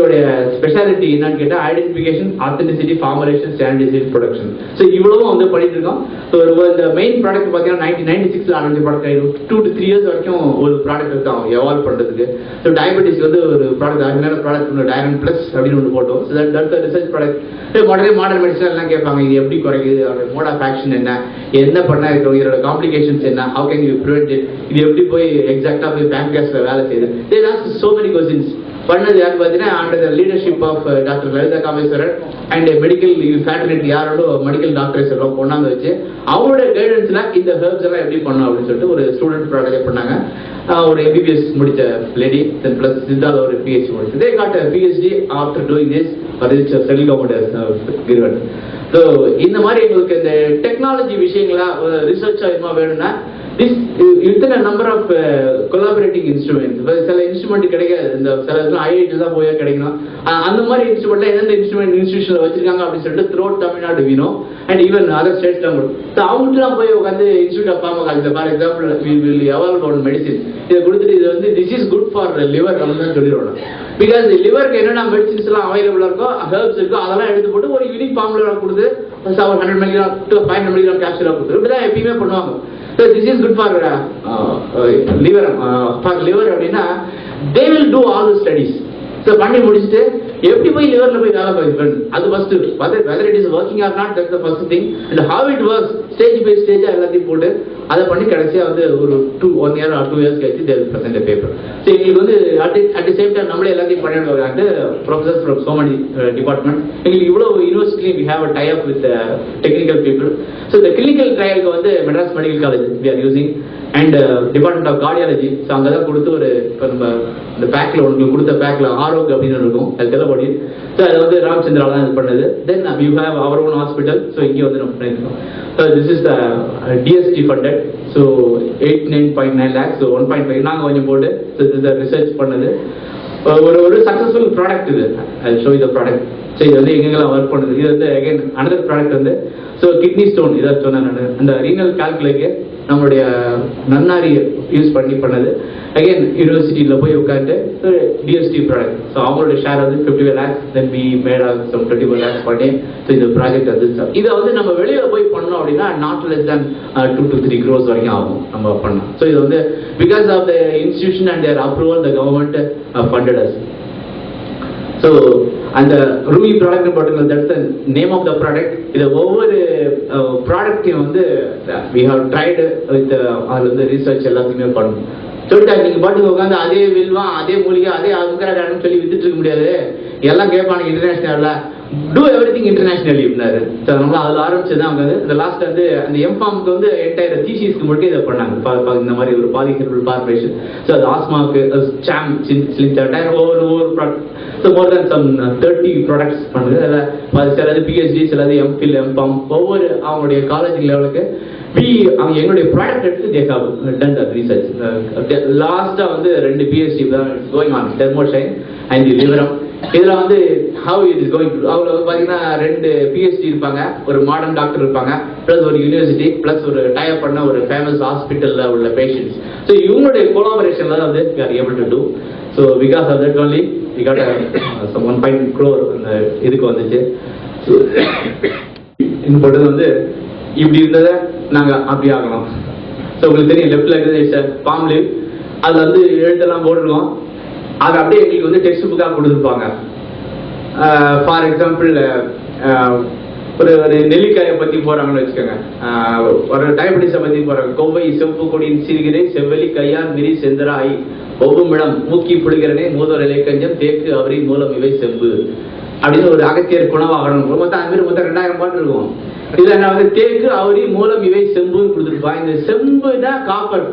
ஸ்பெஷாலிட்டி என்னன்னு கேட்டால் identification, authenticity, formulation, standardisation, production. So இவ்வளவும் வந்து பண்ணிட்டு இருக்கோம். ஸோ இந்த மெயின் ப்ராடக்ட் பார்த்தீங்கன்னா 1996 ஆரம்பிச்ச ப்ராடக்ட் 2 to 3 years வரைக்கும் ஒரு ப்ராடக்ட் இருக்கும் எவால்வ் பண்ணுறதுக்கு. ஸோ டயபெட்டிஸ் வந்து ஒரு ப்ராடக்ட் அருமையான ப்ராடக்ட் ஒன்று டைரன் ப்ளஸ் அப்படின்னு ஒன்று போட்டோம். So that research product. Modern medicine எல்லாம் கேட்பாங்க, இது எப்படி குறைக்குது, அதோட மோட் ஆஃப் ஆக்ஷன் என்ன பண்ணா இருக்கும், இதோட காம்ப்ளிகேஷன்ஸ் என்ன, how can you prevent it, இது எப்படி போய் எக்ஸாக்டாக போய் பேங்காஸ்ல வேலை செய்யுது. They ask so many questions. பண்ணது யார் பார்த்தீங்கன்னா under the leadership of doctor Lalitha Kameswaran and medical fraternity யாரோட மெடிக்கல் டாக்டர்ஸ் எல்லாம் கொண்டாந்து வச்சு அவங்களோட கைடன்ஸ்ல இந்த ஹெர்ப்ஸ் எல்லாம் எப்படி பண்ணணும் அப்படின்னு சொல்லிட்டு ஒரு ஸ்டூடெண்ட் ப்ராடக்ட் பண்ணாங்க. ஒரு MBBS முடிச்ச லேடி, பிளஸ் சித்தால ஒரு PhD முடிச்சு. They got PhD after doing this central government given. So இந்த மாதிரி எங்களுக்கு இந்த டெக்னாலஜி விஷயங்களா ரிசர்ச் அதிகமாக வேணும்னா இத்தனை நம்பர் ஆஃப் கொலாபரேட்டிங் இன்ஸ்ட்ருமெண்ட்ஸ். சில இன்ஸ்ட்ருமெண்ட் கிடைக்காது, இந்த சில இதெல்லாம் IIT தான் போய் கிடைக்கணும். அந்த மாதிரி இன்ஸ்ட்ருமெண்ட்ல எந்தெந்த இன்ஸ்டியூஷன்ல வச்சிருக்காங்க அப்படின்னு சொல்லிட்டு த்ரூ தமிழ்நாடு வீணும் அண்ட் ஈவன் அதர் ஸ்டேட்ஸ்லாம் கூட. ஸோ அவங்களாம் போய் உட்காந்து institute of pharmacology for example will evolve on medicine இதை கொடுத்துட்டு இது வந்து this is good for liver அப்படின்னு சொல்லிடுவோம். பிகாஸ் லிவருக்கு என்னென்ன மெடிசின்ஸ் எல்லாம் அவைலபிளா இருக்கோ, ஹெர்ப்ஸ் இருக்கோ, அதெல்லாம் எடுத்து போட்டு ஒரு யூனிக் ஃபார்முலா கொடுத்து 100 mg to 500 mg கேப்சூலா கொடுத்து இப்படிதான் எப்பயுமே பண்ணுவாங்க. So this is good for liver அப்படின்னா they will do all the studies. So பண்ணி முடிச்சுட்டு எப்படி போய் லிவர்ல போய் வேலை பார்க்கணும் அது first, whether it is working or not, that's the first thing, and how it works stage by stage எல்லாத்தையும் போட்டு அதை பண்ணி கடைசியா வந்து ஒரு 1 year or 2 years கழிச்சு they will present a paper. So எங்களுக்கு வந்து at the same time நம்மளே எல்லாத்தையும் பண்ணிட்டு வராங்க professors from so many departments. எங்களுக்கு இவ்வளவு university we have a tie up with technical people. So the clinical trial வந்து Madras medical college we are using and department of cardiology. So அங்கே தான் கொடுத்து ஒரு இப்போ நம்ம இந்த பேக்கில் உங்களுக்கு கொடுத்த பேக்கில் ஆரோக் அப்படின்னு இருக்கும், அது தெரியபடி. ஸோ அது வந்து ராமச்சந்திரா தான் இது பண்ணது. Then you have our own hospital. So இங்கே வந்து நம்ம பண்ணியிருக்கோம். So this is the DST funded. So 89.9 lakhs. So 1.5 நாங்கள் கொஞ்சம் போட்டு ஸோ இது ரிசர்ச் பண்ணது ஒரு சக்ஸஸ்ஃபுல் ப்ராடக்ட். இது அது ஷோ இந்த ப்ராடக்ட். ஸோ இது வந்து எங்கெங்கெல்லாம் ஒர்க் பண்ணுது. இது வந்து அகைன் அனதர் ப்ராடக்ட் வந்து ஸோ கிட்னி ஸ்டோன் இதை சொன்னேன் நான். அந்த ரீனல் கால்குலேக்கு நம்மளுடைய நன்னாரி யூஸ் பண்ணது. அகைன் யூனிவர்சிட்டியில் போய் உட்காந்து DST ப்ராடக்ட். ஸோ அவங்களோட ஷேர் வந்து 55 lakhs. Then we made some 24 lakhs பண்ணி ஸோ இந்த ப்ராஜெக்ட் வந்து இதை வந்து நம்ம வெளியில போய் பண்ணோம் அப்படின்னா not less than 2 to 3 crores வரைக்கும் ஆகும் நம்ம பண்ணலாம். ஸோ இது வந்து because of the institution and their approval the government funded us. So அந்த ரூபி ப்ராடக்ட் போட்டுங்க, that's the name of the product. இதை ஒவ்வொரு ப்ராடக்டையும் வந்து வி ஹவ் ட்ரைடு வித் அதில் வந்து ரிசர்ச் எல்லாத்தையுமே பண்ணணும். சொல்லிட்டாங்க நீங்கள் பாட்டுக்கு உட்காந்து அதே வில்வா அதே மூலிகை அதே அமுக்கராடான்னு சொல்லி வித்துட்டு இருக்க முடியாது. எல்லாம் கேட்பாங்க இன்டர்நேஷனல்ல டூ எவ்ரி திங் இன்டர்நேஷனல் இருந்தாரு. ஸோ அதனால அதில் ஆரம்பிச்சு தான் அவங்க இந்த லாஸ்ட் வந்து அந்த எம்ஃபார்முக்கு வந்து என்டையர் தீசிஸ்க்கு மட்டும் இதை பண்ணாங்க. இந்த மாதிரி ஒரு பாலிஹெர்பல் ஃபார்முலேஷன். ஸோ அது ஆஸ்மாவுக்கு சாம் சிலிண்டர் ஒவ்வொரு ப்ராடக்ட். ஸோ மோர் தேன் சம் 30 ப்ராடக்ட்ஸ் பண்ணுது. அதில் சிலது PhD, சிலது MPhil, MPharm. ஒவ்வொரு அவங்களுடைய காலேஜ் லெவலுக்கு அவங்க எங்களுடைய ப்ராடக்ட் எடுத்து they have done that research. லாஸ்டா வந்து 2 PhD தான் கோயிங் ஆன், டெர்மோஷைன் அண்ட் லிவரம். இதுல வந்து how it is going to அவங்க பாத்தீங்கன்னா 2 PhD இருப்பாங்க, ஒரு மாடர்ன் டாக்டர் இருப்பாங்க, பிளஸ் ஒரு யூனிவர்சிட்டி, பிளஸ் ஒரு டைப் பண்ண ஒரு ஃபேமஸ் ஹாஸ்பிட்டல்ல உள்ள பேஷண்ட்ஸ். ஸோ இவங்களுடைய கோலாபரேஷன்ல தான் வந்து we are able to do. So because of that only we got some 1.5 crore அந்த இதுக்கு வந்துச்சு. இந்த போட்டது வந்து இப்படி இருந்ததை நாங்க அப்படி ஆகணும். ஸோ உங்களுக்கு தெரியும் லெஃப்ட்ல இருக்கிறது பாம் லீவ். அதுல வந்து எழுத்தெல்லாம் போட்டிருக்கோம். அது அப்படியே எங்களுக்கு வந்து டெக்ஸ்ட் புக்காக கொடுத்துருப்பாங்க. ஃபார் எக்ஸாம்பிள் ஒரு நெல்லிக்காயை பத்தி போறாங்கன்னு வச்சுக்கோங்க, ஒரு டயபெட்டிஸை பத்தி போறாங்க. கொவ்வை செவ்வு கொடியின் சிறுகிரை செவ்வெளி கையான் மிரி செந்தராய் ஒவ்வொமிடம் மூக்கி புடுகிறனே மூதோர் இலைக்கஞ்சம் தேக்கு அவரி மூலம் இவை செம்பு அப்படின்னு ஒரு அகத்தியர் குணவாகணும். மொத்தம் அது மாதிரி மொத்தம் 2000 பாட்டு இருக்கும். இதுல என்ன வந்து தேக்கு அவரி மூலம் இவை செம்புன்னு கொடுத்துருப்பாங்க. இந்த செம்பு தான் காப்பர்.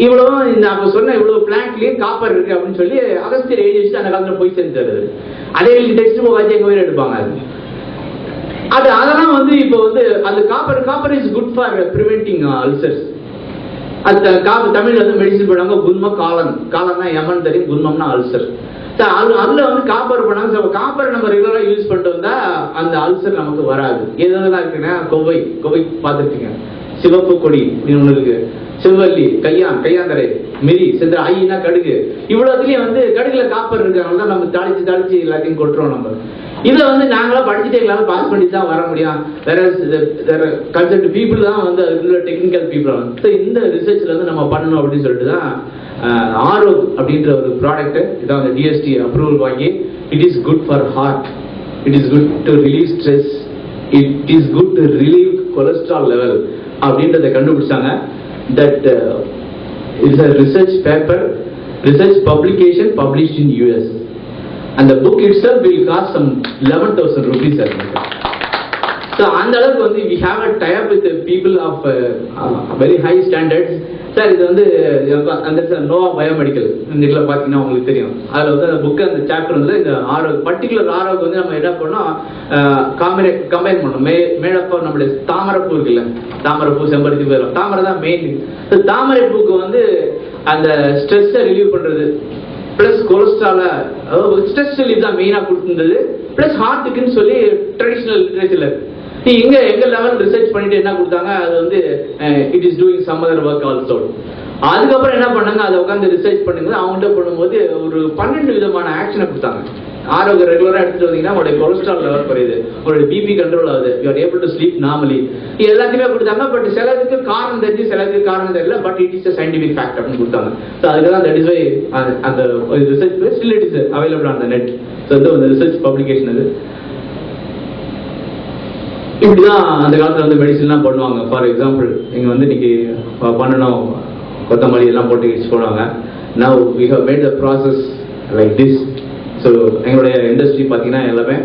இவ்வளவு இந்த அப்ப சொன்ன இவ்வளவு பிளான்ட்லயே காப்பர் இருக்கு அப்படின்னு சொல்லி அகஸ்தியர் எழுதி வச்சுட்டு அந்த காலத்துல போய் சேர்ந்து அதே டெக்ஸ்ட் புக் வச்சு எங்க போய் எடுப்பாங்க. அது அதெல்லாம் வந்து இப்போ வந்து அந்த copper is good for preventing ulcers. அது தமிழ்ல வந்து மெடிசன் போடுவாங்க. குன்மம் காலம்னா யமன் தெரியும், குன்மம்னா அல்சர். அதுல வந்து காப்பர் பண்ணாங்க. காப்பர் நம்ம ரெகுலரா யூஸ் பண்ணிட்டு வந்தா அந்த அல்சர் நமக்கு வராது. எதெல்லாம் இருக்குன்னா கொவ்வை பார்த்துருக்கீங்க, சிவப்பு கொடி ஒண்ணு இருக்கு, செவ்வல்லி, கையாந்தரை, மிரி, சென்ற ஐனா கடுகு, இவ்வளவுலயும் வந்து கடுகுல காப்பர் இருக்கிறவங்க தான் நம்ம தாளிச்சு எல்லாத்தையும் கொட்டுறோம். நம்ம இதை வந்து நாங்களாம் படிச்சுட்டே இல்லாமல் பாஸ் பண்ணி தான் வர முடியும். வேற கன்சல்ட் பீப்புள் தான் வந்து அதுக்குள்ள டெக்னிக்கல் பீப்புள் வந்து. ஸோ இந்த ரிசர்ச்ல வந்து நம்ம பண்ணணும் அப்படின்னு சொல்லிட்டு தான் ஆரோக் அப்படின்ற ஒரு ப்ராடக்ட் இதான் வந்து டிஎஸ்டி அப்ரூவல் வாங்கி, it is good for heart, it is good to relieve stress, it is good to relieve cholesterol level அப்படின்றத கண்டுபிடிச்சாங்க. That is a research paper, research publication published in US, and the book itself will cost some 11,000 rupees. So அந்த அளவுக்கு வந்து we have a tie up with the people of very high standards. Sir இது வந்து அந்த Noah biomedical நெட்ல பார்த்தீங்கன்னா உங்களுக்கு தெரியும். அதில் வந்து அந்த புக்கு அந்த சாப்டர் வந்து இந்த பர்டிகுலர் ஆரோக்கு வந்து நம்ம என்ன பண்ணோம், கம்பைன் பண்ணோம். மேடப்போ நம்மளுடைய தாமரைப்பூ இருக்குல்ல, தாமரைப்பூ, செம்பருத்தி பூ, தாமரை தான் மெயின். தாமரை பூக்கு வந்து அந்த ஸ்ட்ரெஸ்ஸை ரிலீவ் பண்றது, பிளஸ் கொலஸ்ட்ரால, ஸ்ட்ரெஸ் ரிலீவ் தான் மெயினாக கொடுத்துருந்தது, பிளஸ் ஹார்ட்டுக்குன்னு சொல்லி ட்ரெடிஷனல் லிட்ரேச்சர்ல எங்க லெவல் ரிசர்ச் பண்ணிட்டு என்ன கொடுத்தாங்க, அது வந்து it is doing some other work also. அதுக்கப்புறம் என்ன பண்ணாங்க, அதை உட்காந்து ரிசர்ச் பண்ணுங்க. அவங்கள்ட்ட பண்ணும்போது ஒரு 12 விதமான ஆக்ஷனை கொடுத்தாங்க. ஆரோக்கியம் ரெகுலரா எடுத்துட்டு வந்தீங்கன்னா உங்களுடைய கொலஸ்ட்ரால் லெவல் குறையுது, உங்களுடைய பிபி கண்ட்ரோல் ஆகுது, you are able to sleep normally, இது எல்லாத்தையுமே கொடுத்தாங்க. பட் சிலருக்கு காரணம் தெரிஞ்சு சிலருக்கு காரணம் தெரியல, but it is a scientific fact அப்படின்னு கொடுத்தாங்க. ஸோ அதுக்கு தான் தட் இஸ் வை அந்த research still it is available on the net. So வந்து ரிசர்ச் பப்ளிகேஷன் அது. இப்படிதான் அந்த காலத்துல வந்து மெடிசன்லாம் பண்ணுவாங்க. ஃபார் எக்ஸாம்பிள் நீங்க வந்து இன்னைக்கு பண்ணணும், கொத்தமல்லி எல்லாம் போட்டு வச்சு போடுவாங்க. Now we have made the process like this. So எங்களுடைய இண்டஸ்ட்ரி பார்த்தீங்கன்னா எல்லாமே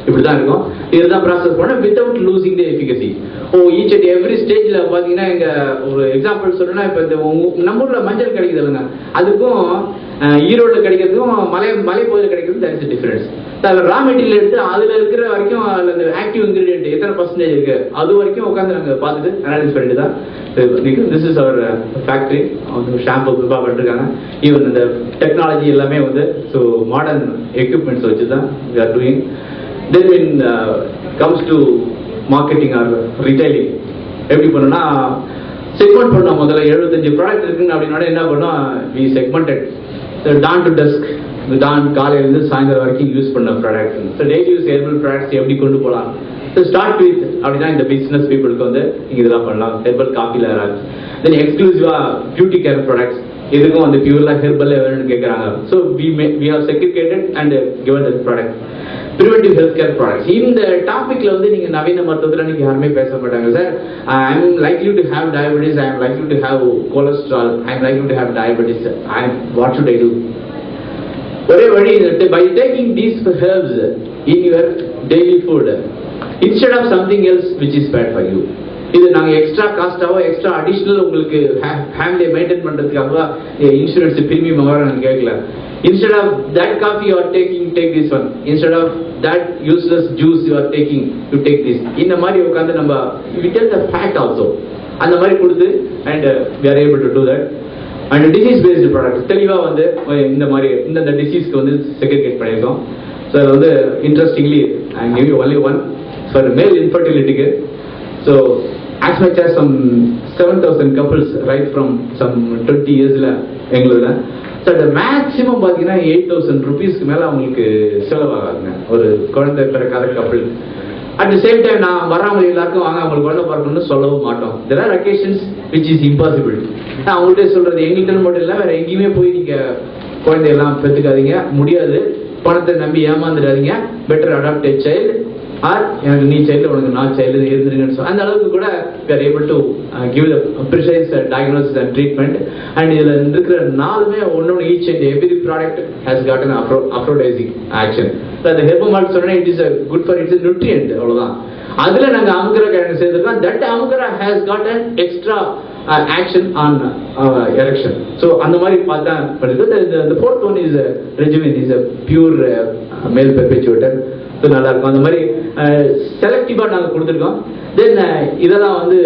இப்படிதான் இருக்கும். இதுதான் ப்ராசஸ் பண்ண without losing the efficacy. Each and every ஸ்டேஜ்ல பார்த்தீங்கன்னா எங்க ஒரு எக்ஸாம்பிள் சொல்லணும்னா, இப்போ இந்த நம்ம ஊர்ல மஞ்சள் கிடைக்குது இல்லைங்க, அதுக்கும் ஈரோடு கிடைக்கிறதுக்கும் மலைப்பகுதியில் கிடைக்கிறது that is difference. Raw material எடுத்து அதுல இருக்கிற வரைக்கும் அந்த ஆக்டிவ் இன்கிரீடியன்ட் எத்தனை பர்சன்டேஜ் இருக்கு அது வரைக்கும் உட்காந்து நாங்கள் பார்த்துட்டு அனாலிசிஸ் பண்ணிட்டு தான். This is our factory. அவங்க ஷாம்பு ப்ரிப்பேர் பண்ணிருக்காங்க. ஈவன் இந்த டெக்னாலஜி எல்லாமே வந்து ஸோ மாடர்ன் எக்யூப்மெண்ட்ஸ் வச்சு தான் we are doing. Then when comes to marketing or retailing, எப்படி பண்ணோம்னா செக்மெண்ட் பண்ணோம். முதல்ல 75 ப்ராடக்ட் இருக்குன்னு அப்படின்னா என்ன பண்ணோம், we segmented dawn to dusk, dawn காலையிலேருந்து சாயந்தரம் வரைக்கும் யூஸ் பண்ண product. So daily use herbal products எப்படி கொண்டு போகலாம். ஸோ ஸ்டார்ட் வித் அப்படின்னா இந்த பிஸ்னஸ் பீப்புளுக்கு வந்து நீங்கள் இதெல்லாம் பண்ணலாம். ஹெர்பல் காஃபியில் யாராவது தென் எக்ஸ்க்ளூசிவாக பியூட்டி கேர் ப்ராடக்ட்ஸ், இதுக்கும் வந்து பியூர்லாம் ஹெர்பல்ல வேணும்னு கேட்குறாங்க. So we have segregated and given the product. Preventive health care products. இந்த டாபிக்ல வந்து நீங்க நவீன மருத்துவத்தில் நீங்க யாருமே பேச மாட்டாங்க. Sir I am likely to have diabetes, I am likely to have cholesterol, I am likely to have diabetes, what should I do? ஒரே வழி, by taking these herbs in your daily food instead of something else which is bad for you. இது நாங்க extra காஸ்டாவோ extra additional உங்களுக்கு ஃபேமிலியை maintain பண்றதுக்காக insurance premium வர நான் கேட்கல. Instead of that coffee you are taking, take this one. Instead of that useless juice you are taking, you take this. இந்த மாதிரி உட்காந்து நம்ம we tell the fact also. அந்த மாதிரி கொடுத்து and we are able to do that. And disease based products தெளிவா வந்து இந்த மாதிரி இந்த டிசீஸ்க்கு வந்து செக்ரிகேட் பண்ணியிருக்கோம். ஸோ அது வந்து interestingly I give you only one for male இன்ஃபர்டிலிட்டிக்கு. So as much as some 7,000 couples right from some 20 yearsல எங்களோட. ஸோ அந்த மேக்ஸிமம் பார்த்தீங்கன்னா 8,000 rupeesக்கு மேலே அவங்களுக்கு செலவாகாதுங்க ஒரு குழந்தை பிறக்காத கப்பல். அட் த சேம் டைம் நான் வர்றவங்க எல்லாருக்கும் வாங்க அவங்களுக்கு குழந்தை பிறக்கணும்னு சொல்லவும் மாட்டோம். there are occasions which is impossible. நான் அவங்கள்ட்ட சொல்றது எங்கள்கிட்ட மட்டும் இல்லை, வேற எங்கேயுமே போய் நீங்க குழந்தையெல்லாம் பெற்றுக்காதீங்க, முடியாது. பணத்தை நம்பி ஏமாந்துடாதீங்க. Better adopt a child or எனக்கு நீ சைல்டு உனக்கு நான் சைல்டு இருந்துருங்கன்னு சொல்லி அந்த அளவுக்கு கூட we are able to give the precise diagnosis and treatment. and இதுல இருக்கிற நாலுமே ஒன்னொன்று each and every product has got an aphrodisiac action. அந்த ஹெர்பல் சொன்னா it is a good for it's a nutrient, அவ்வளவுதான். அதுல நாங்க அமுகரா கிழங்கு சேர்த்துருக்கோம். that அமுகரா has got an extra action on erection. so அந்த மாதிரி பார்த்தா பண்ணுது. the fourth one is regimen, is a pure male perpetuator. So நல்லா இருக்கும். அந்த மாதிரி செலக்டிவாக நாங்கள் கொடுத்துருக்கோம். தென் இதெல்லாம் வந்து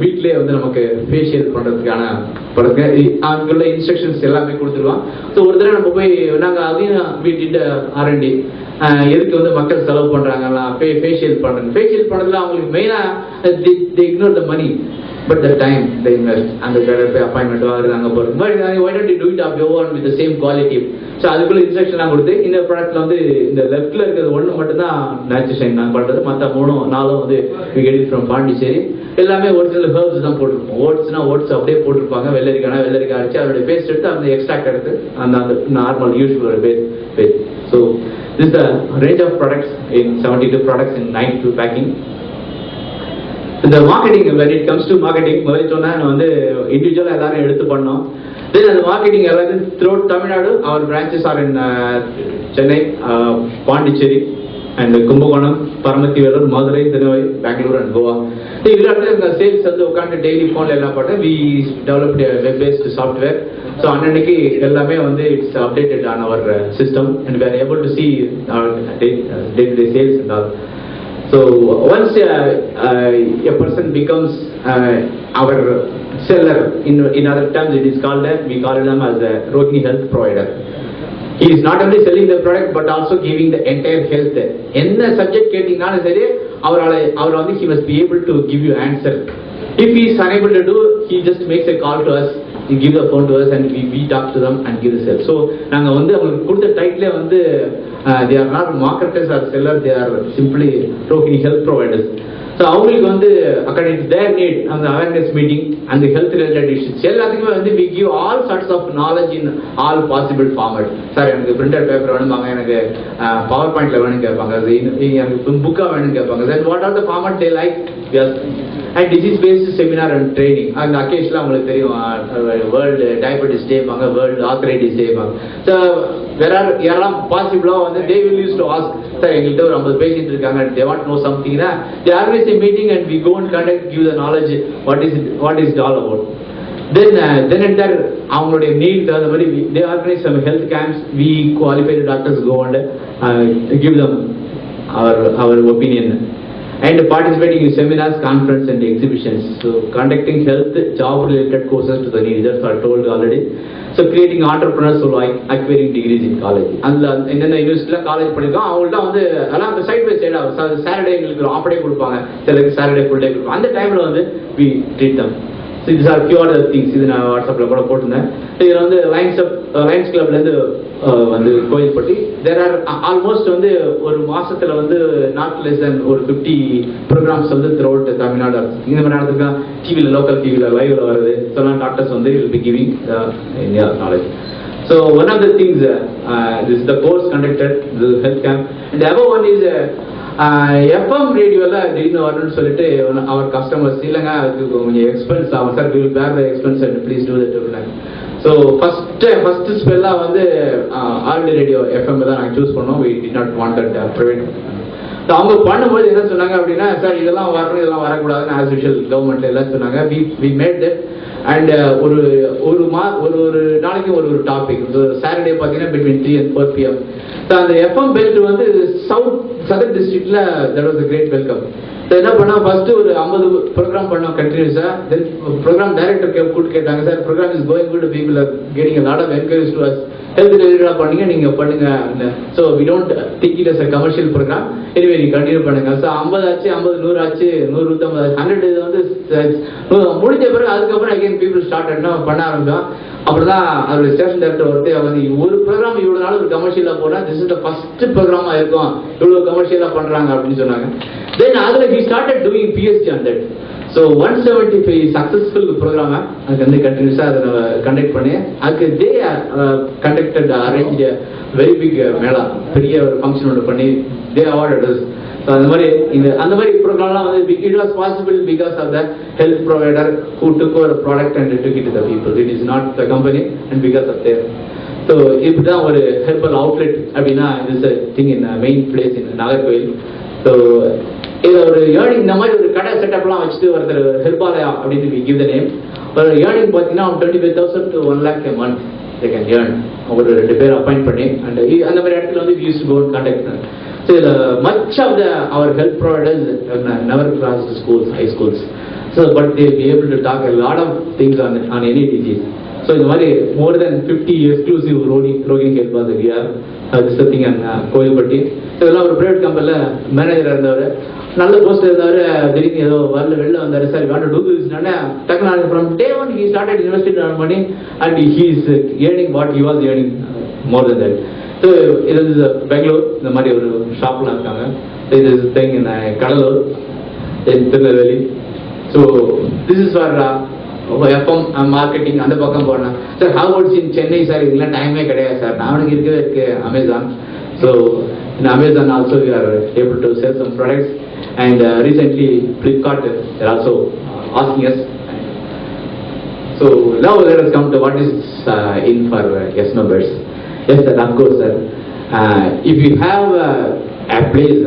வீட்லேயே வந்து நமக்கு ஃபேஷியல் பண்ணுறதுக்கான அங்குள்ள இன்ஸ்ட்ரக்ஷன்ஸ் எல்லாமே கொடுத்துருக்கோம். ஸோ ஒரு தடவை நம்ம போய் நாங்கள் அதையும் வீட்டு R&D எதுக்கு வந்து மக்கள் செலவு பண்ணுறாங்கலாம் ஃபேஷியல் பண்ணுறாங்க. ஃபேஷியல் பண்ணுறதுல அவங்களுக்கு மெயினாக they ignore the money. but the time they invest and the better appointment வாங்குறாங்க போறது. But why don't you do it of your own with the same quality? So அதுக்குள்ள இன்ஸ்ட்ரக்ஷன்லாம் கொடுத்து இந்த ப்ராடக்ட்ல வந்து இந்த லெஃப்ட்ல இருக்கிறது ஒன்று மட்டும்தான் நேச்சுரல் ஷைன் நாங்கள் பண்ணுறது, மற்ற 3-4 வந்து we get it from Pondicherry. எல்லாமே ஒரிஜினல் ஹெர்ப்ஸ் தான் போட்டிருப்போம். ஓட்ஸ்னா ஓட்ஸ் அப்படியே போட்டிருப்பாங்க, வெள்ளரிக்கானா வெள்ளரிக்காய் அரைச்சி அதோட பேஸ்ட் எடுத்து அந்த எக்ஸ்ட்ராக்ட் எடுத்து அந்த normal useful paste. So this is the range of products in 72 products in 92 packing. The marketing, when it comes to marketing, முதல்ல சொன்னா வந்து இண்டிவிஜுவலாக எல்லாரும் எடுத்து பண்ணோம். Then the marketing throughout Tamil Nadu, our branches are in Chennai, Pondicherry, and Kumbakonam, Paramati, Madurai, Thanuvai, Bangalore, and Goa. So we have sales and daily phone. We developed a web-based software. So it's updated on our system, and we are able to see our day-to-day sales and all. So once a person becomes our seller, in other terms it is called we call them as a Rohini health provider. He is not only selling the product but also giving the entire health. Enna subject kettingalum seri அவர் வந்து he must be able to give you answer. If he is unable to do, he just makes a call to us, he gives the phone to us, and we talk to them and give the sale. So நாங்க வந்து அவங்களுக்கு கொடுத்த டைட்டிலே வந்து they are not marketers or sellers, they are simply Rohini health providers. So அவங்களுக்கு வந்து according to their need and the awareness meeting and the health related issues எல்லாத்துக்குமே வந்து we give all sorts of knowledge in all possible format. Sir எனக்கு printed paper வேணுமாங்க, எனக்கு PowerPoint வேணும்னு கேட்பாங்க, எனக்கு புக்கா வேணும்னு கேட்பாங்க. Then what are the format they like? Yes. And disease based seminar and training. அந்த அக்கேஷன்ல உங்களுக்கு தெரியும் வேர்ல்டு டயபெட்டிஸ் டே பாங்க, வேர்ல்டு ஆர்த்ரைட்டிஸ் டே பாங்க. ஸோ யாரெல்லாம் பாசிபிளா வந்து they will use to ask, sir எங்கள்கிட்ட ஒரு 50 பேஷண்ட் இருக்காங்க, they want to know something, they organize a meeting and we go and conduct, give the knowledge what is it all about. Then and there அவங்களுடைய NEET அந்த மாதிரி they organize some health camps, we qualified doctors go and give them our opinion. And participating in seminars, conferences and exhibitions. So conducting health job related courses to the needs, that's what I told already. So creating entrepreneurs who like acquiring degrees in college. And in the university college படிக்கோம் அவங்கள்ட்ட வந்து எல்லாம் side by சைடா Saturday எங்களுக்கு of டே கொடுப்பாங்க, சிலருக்கு Saturday full day கொடுப்பாங்க. அந்த டைம்ல வந்து we treat them. So these are few other things. இது நான் வாட்ஸ்அப்ல கூட போட்டிருந்தேன். இதில் வந்து லயன்ஸ் கிளப்லேருந்து வந்து கோயில்பட்டி there are almost வந்து ஒரு மாசத்துல வந்து not less than ஒரு 50 ப்ரோக்ராம்ஸ் வந்து throughout தமிழ்நாடு இந்த மாதிரி நடந்துருக்கா. டிவியில் லோக்கல் டிவியில் லைவ்ல வருது. சொன்னால் டாக்டர்ஸ் வந்து will be giving India knowledge. So one of the things this is the course conducted, the health camp, and the other one is FM ரேடியோவில் திடீர்னு வரணும்னு சொல்லிட்டு அவர் கஸ்டமர்ஸ் இல்லைங்க அதுக்கு கொஞ்சம் எக்ஸ்பென்ஸ் ஆகும் sir, will bear the expense and please do that அப்படின்னாங்க. So first ஸ்பெல்லாக வந்து ஆல் ரேடியோ எஃப்எம் தான் நாங்கள் சூஸ் பண்ணோம். We did not want that private. So அவங்க பண்ணும்போது என்ன சொன்னாங்க அப்படின்னா, சார் இதெல்லாம் வரணும் இதெல்லாம் வரக்கூடாதுன்னு ஆஸ் யூஷுவல் கவர்மெண்ட்ல எல்லாம் சொன்னாங்க. வி மேட் தட் அண்ட் ஒரு நாளைக்கு ஒரு டாபிக். சாட்டர்டே பார்த்தீங்கன்னா பிட்வீன் 3 and 4 PM. ஸோ அந்த எஃப்எம் பெல்ட் வந்து சதர்ன் டிஸ்ட்ரிக்ட்ல that was a great welcome. என்ன பண்ணா ஃபர்ஸ்ட் ஒரு 50 ப்ரோக்ராம் பண்ணோம் கண்டினியூஸா. தென் ப்ரோக்ராம் டைரக்டர் கூப்பிட்டு கேட்டாங்க, sir programme is going good, people are getting a lot of encourage to us, health ரிலேட்டடா பண்ணீங்க நீங்க பண்ணுங்க. So we don't think it as a commercial programme, anyway நீங்க கண்டினியூ பண்ணுங்க. ஸோ 50 ஆச்சு, 50 100 ஆச்சு, 100 150 100 இது வந்து முடிஞ்ச பிறகு அதுக்கப்புறம் அகைன் பீப்புள் ஸ்டார்ட் பண்ண ஆரம்பிச்சோம். அப்படிதான் அவருடைய ஸ்டேஷன் டைரக்டர் ஒருத்தர் வந்து ஒரு ப்ரோக்ராம் இவ்வளவு நாள் ஒரு கமர்ஷியலா போனா திஸ் இஸ் த ஃபர்ஸ்ட் ப்ரோக்ராமா இருக்கும் இவ்வளவு கமர்ஷியலா பண்றாங்க அப்படின்னு சொன்னாங்க. தென் அதுல he started doing PhD on that. So 175 successful programme அதுக்கு வந்து கண்டினியூஸா அதை கண்டக்ட் பண்ணி அதுக்கு they conducted arrange very big mela, பெரிய ஒரு ஃபங்க்ஷன் ஒன்று பண்ணி தே அவார்டட் us. So அந்த மாதிரி ப்ரோக்ராம்லாம் வந்து it was possible because of the health provider who took over the product and took it to the people. It is not the company and because of their. So இப்படிதான் ஒரு herbal outlet அப்படின்னா this thing in main place in Nagercoil. So இதில் ஒரு earning இந்த மாதிரி ஒரு கடை செட்டப்லாம் வச்சுட்டு ஒருத்தர் ஹெர்பாலயா அப்படின்னு we give the name. ஒரு ஏர்னிங் பார்த்தீங்கன்னா 25,000 to 1 lakh a month they can earn. ஒரு 2 பேர் அப்பாயிண்ட் பண்ணி அண்ட் அந்த மாதிரி இடத்துல வந்து we used to go and contact them. So much of our health providers never crossed schools, high schools. So but they will be able to talk a lot of things on any disease. So இந்த மாதிரி more than 50 exclusive Rohini health was here. This is the thing in Kovilpatti. இதெல்லாம் ஒரு private கம்பெனியில் மேனேஜராக இருந்தவர். நல்ல post இருந்தாரு, திடீர்னு ஏதோ வெளில வந்தாரு, sir want to do this டக்குனு from day one he started investing on money and he is earning what he was earning more then that. So இது பெங்களூர் இந்த மாதிரி ஒரு ஷாப்லாம் இருக்காங்க. இது thing in Cuddalore, Tirunelveli. So this is for FM marketing அந்த பக்கம் போனேன். Sir how about in Chennai sir? இதெல்லாம் டைமே கிடையாது சார். நான் இருக்கவே இருக்கு Amazon. So in Amazon also we are able to sell some products, and recently Flipkart are also asking us. So now let us come to what is in for yes members. Yes sir, of course sir. If you have a place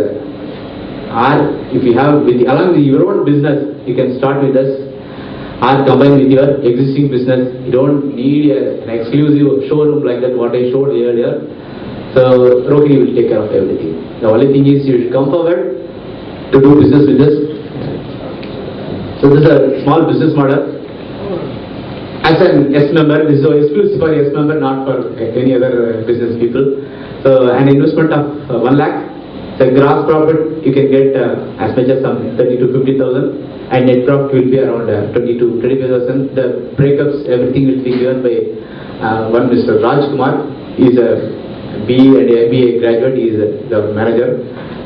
or if you have along with your own business, you can start with us or combine with your existing business. You don't need an exclusive showroom like that what I showed earlier. So Rohini will take care of everything. The only thing is you should come forward to do business with us. So this is a small business model. As an S member, this is exclusive for S member, not for any other business people. So an investment of 1 lakh. The gross profit you can get as much as some 30 to 50,000, and net profit will be around 20 to 25,000. The breakups, everything will be given by one Mr. Raj Kumar. He is a BE and MBA graduate. He is the manager.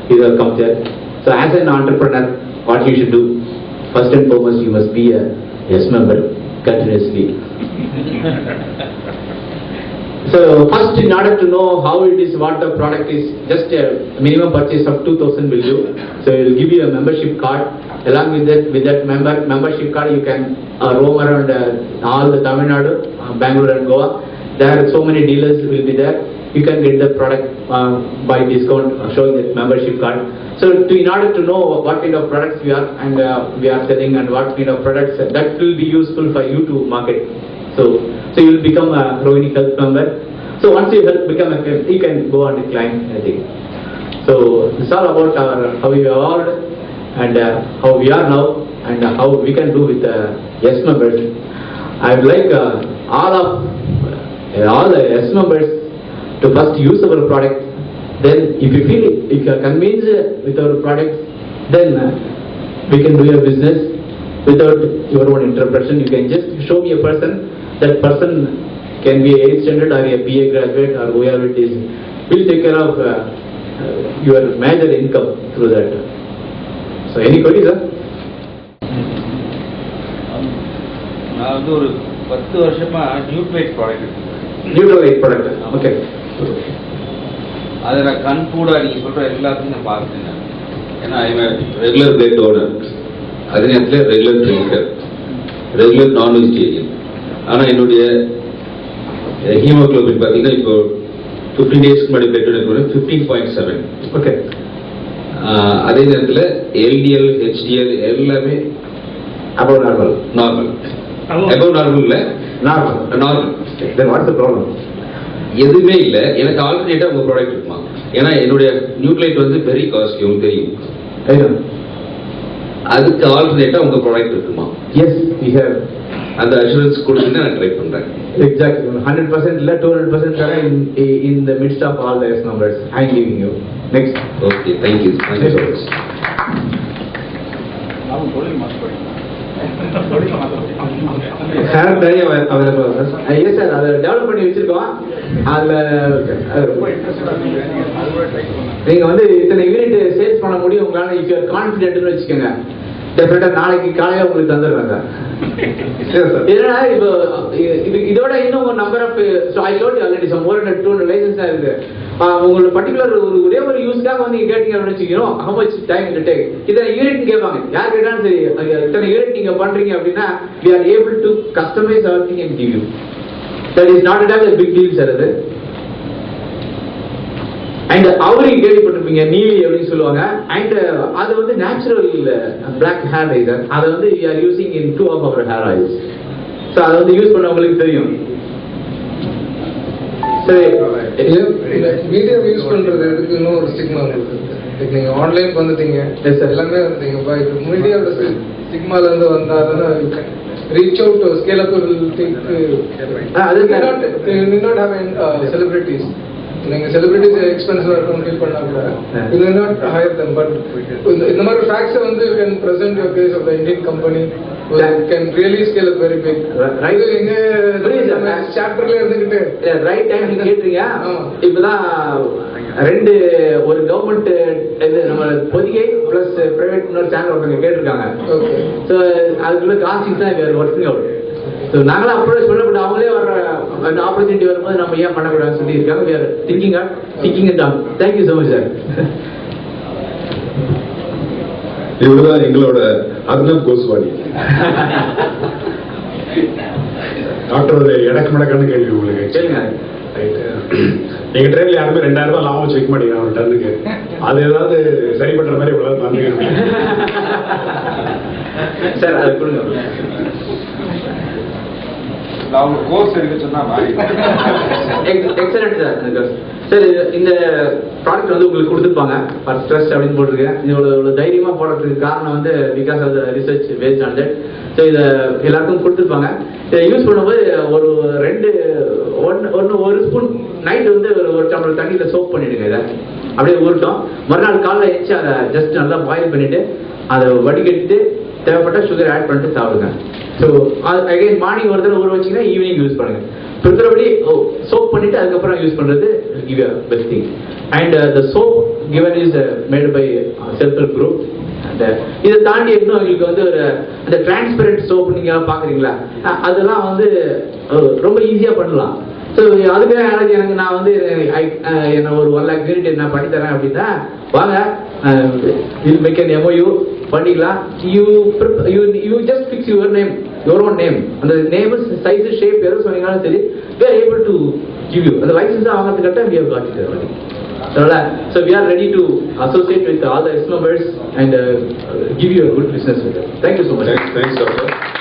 He will come there. So as an entrepreneur, what you should do? First and foremost, you must be a yes member continuously. So first, in order to know how it is, what the product is, just a minimum purchase of 2,000 will do. So it will give you a membership card. Along with that membership card, you can roam around all the Tamil Nadu, Bangalore and Goa. There are so many dealers will be there. You can get the product by discount showing that membership card. So in order to know what kind of products we are selling and what kind of products that will be useful for you to market. So you will become a Rohini Health member. So once you become a member, you can go on decline, I think. So it's all about how we evolved and how we are now and how we can do with yes members. I would like all the yes members to first use our product. Then if you feel, if you are convinced with our product, then we can do your business without your own interpretation. You can just show me a person. That person can be a 8th standard or a BA graduate or whoever it is. We'll take care of your major income through that. So any queries, sir? நான் வந்து ஒரு 10 வருஷமா நியூட்ரைட் product. நியூட்ரைட் product. Okay. அதை நான் கண் கூட நீங்கள் சொல்கிற எல்லாத்தையும் நான் பார்த்துட்டேன். ஏன்னா ரெகுலர் பிளட் டோனர், அதே நேரத்தில் ரெகுலர் ட்ரிங்கர், ரெகுலர் நான் வெஜிடேரியன். ஆனால் என்னுடைய ஹீமோக்ளோபின் பார்த்தீங்கன்னா இப்போ 15 டேஸ்க்கு முன்னாடி பிளட் டோனர் 15.7. ஓகே. அதே நேரத்தில் எல்டிஎல் ஹெச்டிஎல் எல்லாமே அபவ் நார்மல். அபவ் நார்மல் இல்லை, normal. Then what's the problem? எதுவுமே இல்லை. எனக்கு ஆல்டர்னேட்டா உங்க ப்ராடக்ட் இருக்குமா? ஏன்னா என்னுடைய நியூட்ரைட் வந்து வெரி காஸ்ட்லி, உங்களுக்கு தெரியும். அதுக்கு ஆல்டர்னேட்டா உங்க ப்ராடக்ட் இருக்குமா? Yes, we have. அந்த அஷூரன்ஸ் கொடுத்துட்டு நான் ட்ரை பண்றேன். எக்ஸாக்ட்லி 100% இல்ல 200% தரேன். in the midst of all the numbers I am giving you. Next. Okay, thank you so much. நான் தொழில் மாஸ்டர். சார் நிறைய அவைலபிள் சார். எஸ் சார், அதை டெவலப் பண்ணி வச்சிருக்கோம். நீங்க வந்து இத்தனை யூனிட் சேல்ஸ் பண்ண முடியும் உங்களால. இஃப் யூ ஆர் கான்ஃபிடென்ட்னு வச்சுக்கோங்க, டெஃபினட்டா நாளைக்கு காலையில உங்களுக்கு தந்துடுறாங்க. ஏன்னா இப்போ இதோட இன்னும் ஒரு number of I told you already some more then 200 licence இருக்கு. உங்களுக்கு பர்டிகுலர் ஒரே ஒரு யூஸ்க்காக வந்து நீங்க கேட்டீங்க அப்படின்னு வச்சுக்கிறோம், how much time it take. இத்தனை யூனிட் கேட்பாங்க, யார் கேட்டாலும் சரி. இத்தனை யூனிட் நீங்க பண்றீங்க அப்படின்னா we are able to customize everything and give you. That is not at all a big deal sir அது. அண்ட் அவரையும் கேள்விப்பட்டிருப்பீங்க, நீலி அப்படின்னு சொல்லுவாங்க. அண்ட் அது வந்து நேச்சுரல் பிளாக் ஹேர் ரைசர். அதை வந்து we are using in 2 of our hair oils. So அதை வந்து யூஸ் பண்ணவங்களுக்கு தெரியும். மீடியம் யூஸ் பண்றது எதுக்குன்னு ஒரு ஸ்டிக்மா இருக்கு. நீங்க ஆன்லைன் வந்துட்டீங்க, எல்லாமே வந்துட்டீங்க. இப்போ மீடியாவோட ஸ்டிக்மால இருந்து வந்தாதான் reach out to scalability. You need not have celebrities. நீங்கள் செலிபிரிட்டிஸ் எக்ஸ்பென்சிவாக இருக்கும்னு ஃபீல் பண்ணா கூட you will not hire them. But இந்த மாதிரி ஃபேக்ட்ஸை வந்து you can present your case of the Indian company can really scale up very big. எங்க சாப்டர்ல இருந்துகிட்டு ரைட் டைம் நீங்க கேட்டீங்க. இப்பதான் ரெண்டு ஒரு கவர்மெண்ட் இது நம்ம பொதிகை பிளஸ் பிரைவேட் இன்னொரு சேனல் ஒருத்தவங்க கேட்டிருக்காங்க. ஸோ அதுக்குள்ள காஸ்டிங் தான் ஒர்க்கிங் அவுட். ஸோ நாங்களும் அப்ரோச் பண்ணப்பட்ட அவங்களே வர அந்த ஆப்பர்ச்சுனிட்டி வரும்போது நம்ம ஏன் பண்ணக்கூடாதுன்னு சொல்லி இருக்காங்க. we are thinking it down. Thank you so much sir. இவருதான் எங்களோட அர்ணப் கோஸ்வாமி. டாக்டர் ஒரு எனக்கு மடக்கான கேள்வி உங்களுக்கு கேளுங்க. எங்க ட்ரெயின்ல யாருமே 2000 ரூபாய் லாபம் வச்சு வைக்க மாட்டேங்கிறாங்க ஒரு டன்னுக்கு. அது ஏதாவது சரி பண்ற மாதிரி இவ்வளவு பாத்துக்கணும் சார். அது கொடுங்க. அவங்க கோர்ஸ் எடுக்க சொன்னா மாறி. Excellent sir. சார் இந்த ப்ராடக்ட் வந்து உங்களுக்கு கொடுத்துருப்பாங்க ஃபார் ஸ்ட்ரெஸ் அப்படின்னு போட்டிருக்கேன். இவ்வளோ தைரியமாக போடுறதுக்கு காரணம் வந்து because of the research based on that. So இதை எல்லாருக்கும் கொடுத்துருப்பாங்க. இதை யூஸ் பண்ணும்போது ஒரு ஒரு ஸ்பூன் நைட் வந்து ஒரு டம்ளர் தண்ணியில் சோப் பண்ணிடுங்க. இதை அப்படியே ஊறட்டும். மறுநாள் காலையில் எச்சு அதை ஜஸ்ட் நல்லா பாயில் பண்ணிவிட்டு அதை வடிகட்டிட்டு தேவைப்பட்ட சுகர் ஆட் பண்ணிட்டு சாப்பிடுங்க. ஸோ அகைன் மார்னிங் ஒரு தடவை ஊற வச்சிங்கன்னா ஈவினிங் யூஸ் பண்ணுங்க. ப்ரிஃபரபிளி சோப் பண்ணிட்டு அதுக்கப்புறம் யூஸ் பண்ணுறது give you best thing. And the soap given is made by self help group. அந்த இதை தாண்டி இன்னும் எங்களுக்கு வந்து ஒரு அந்த டிரான்ஸ்பரண்ட் சோப் நீங்கள் பார்க்குறீங்களா, அதெல்லாம் வந்து ரொம்ப ஈஸியாக பண்ணலாம். ஸோ அதுக்கு எனக்கு நான் வந்து என்ன ஒரு 1 lakh யூனிட் நான் பண்ணித்தரேன் அப்படின்னா வாங்க, வில் மேக் an MOU பண்ணிக்கலாம். You just fix your name, your own name. அந்த நேம் சைஸ் ஷேப் எதுவும் சொன்னீங்கன்னாலும் சரி, we are able to give you அந்த licence வாங்குறதுக்கிட்ட we have got it already. So we are ready to associate with all the members and give you a good business with it. Thank you so much. Thanks, doctor.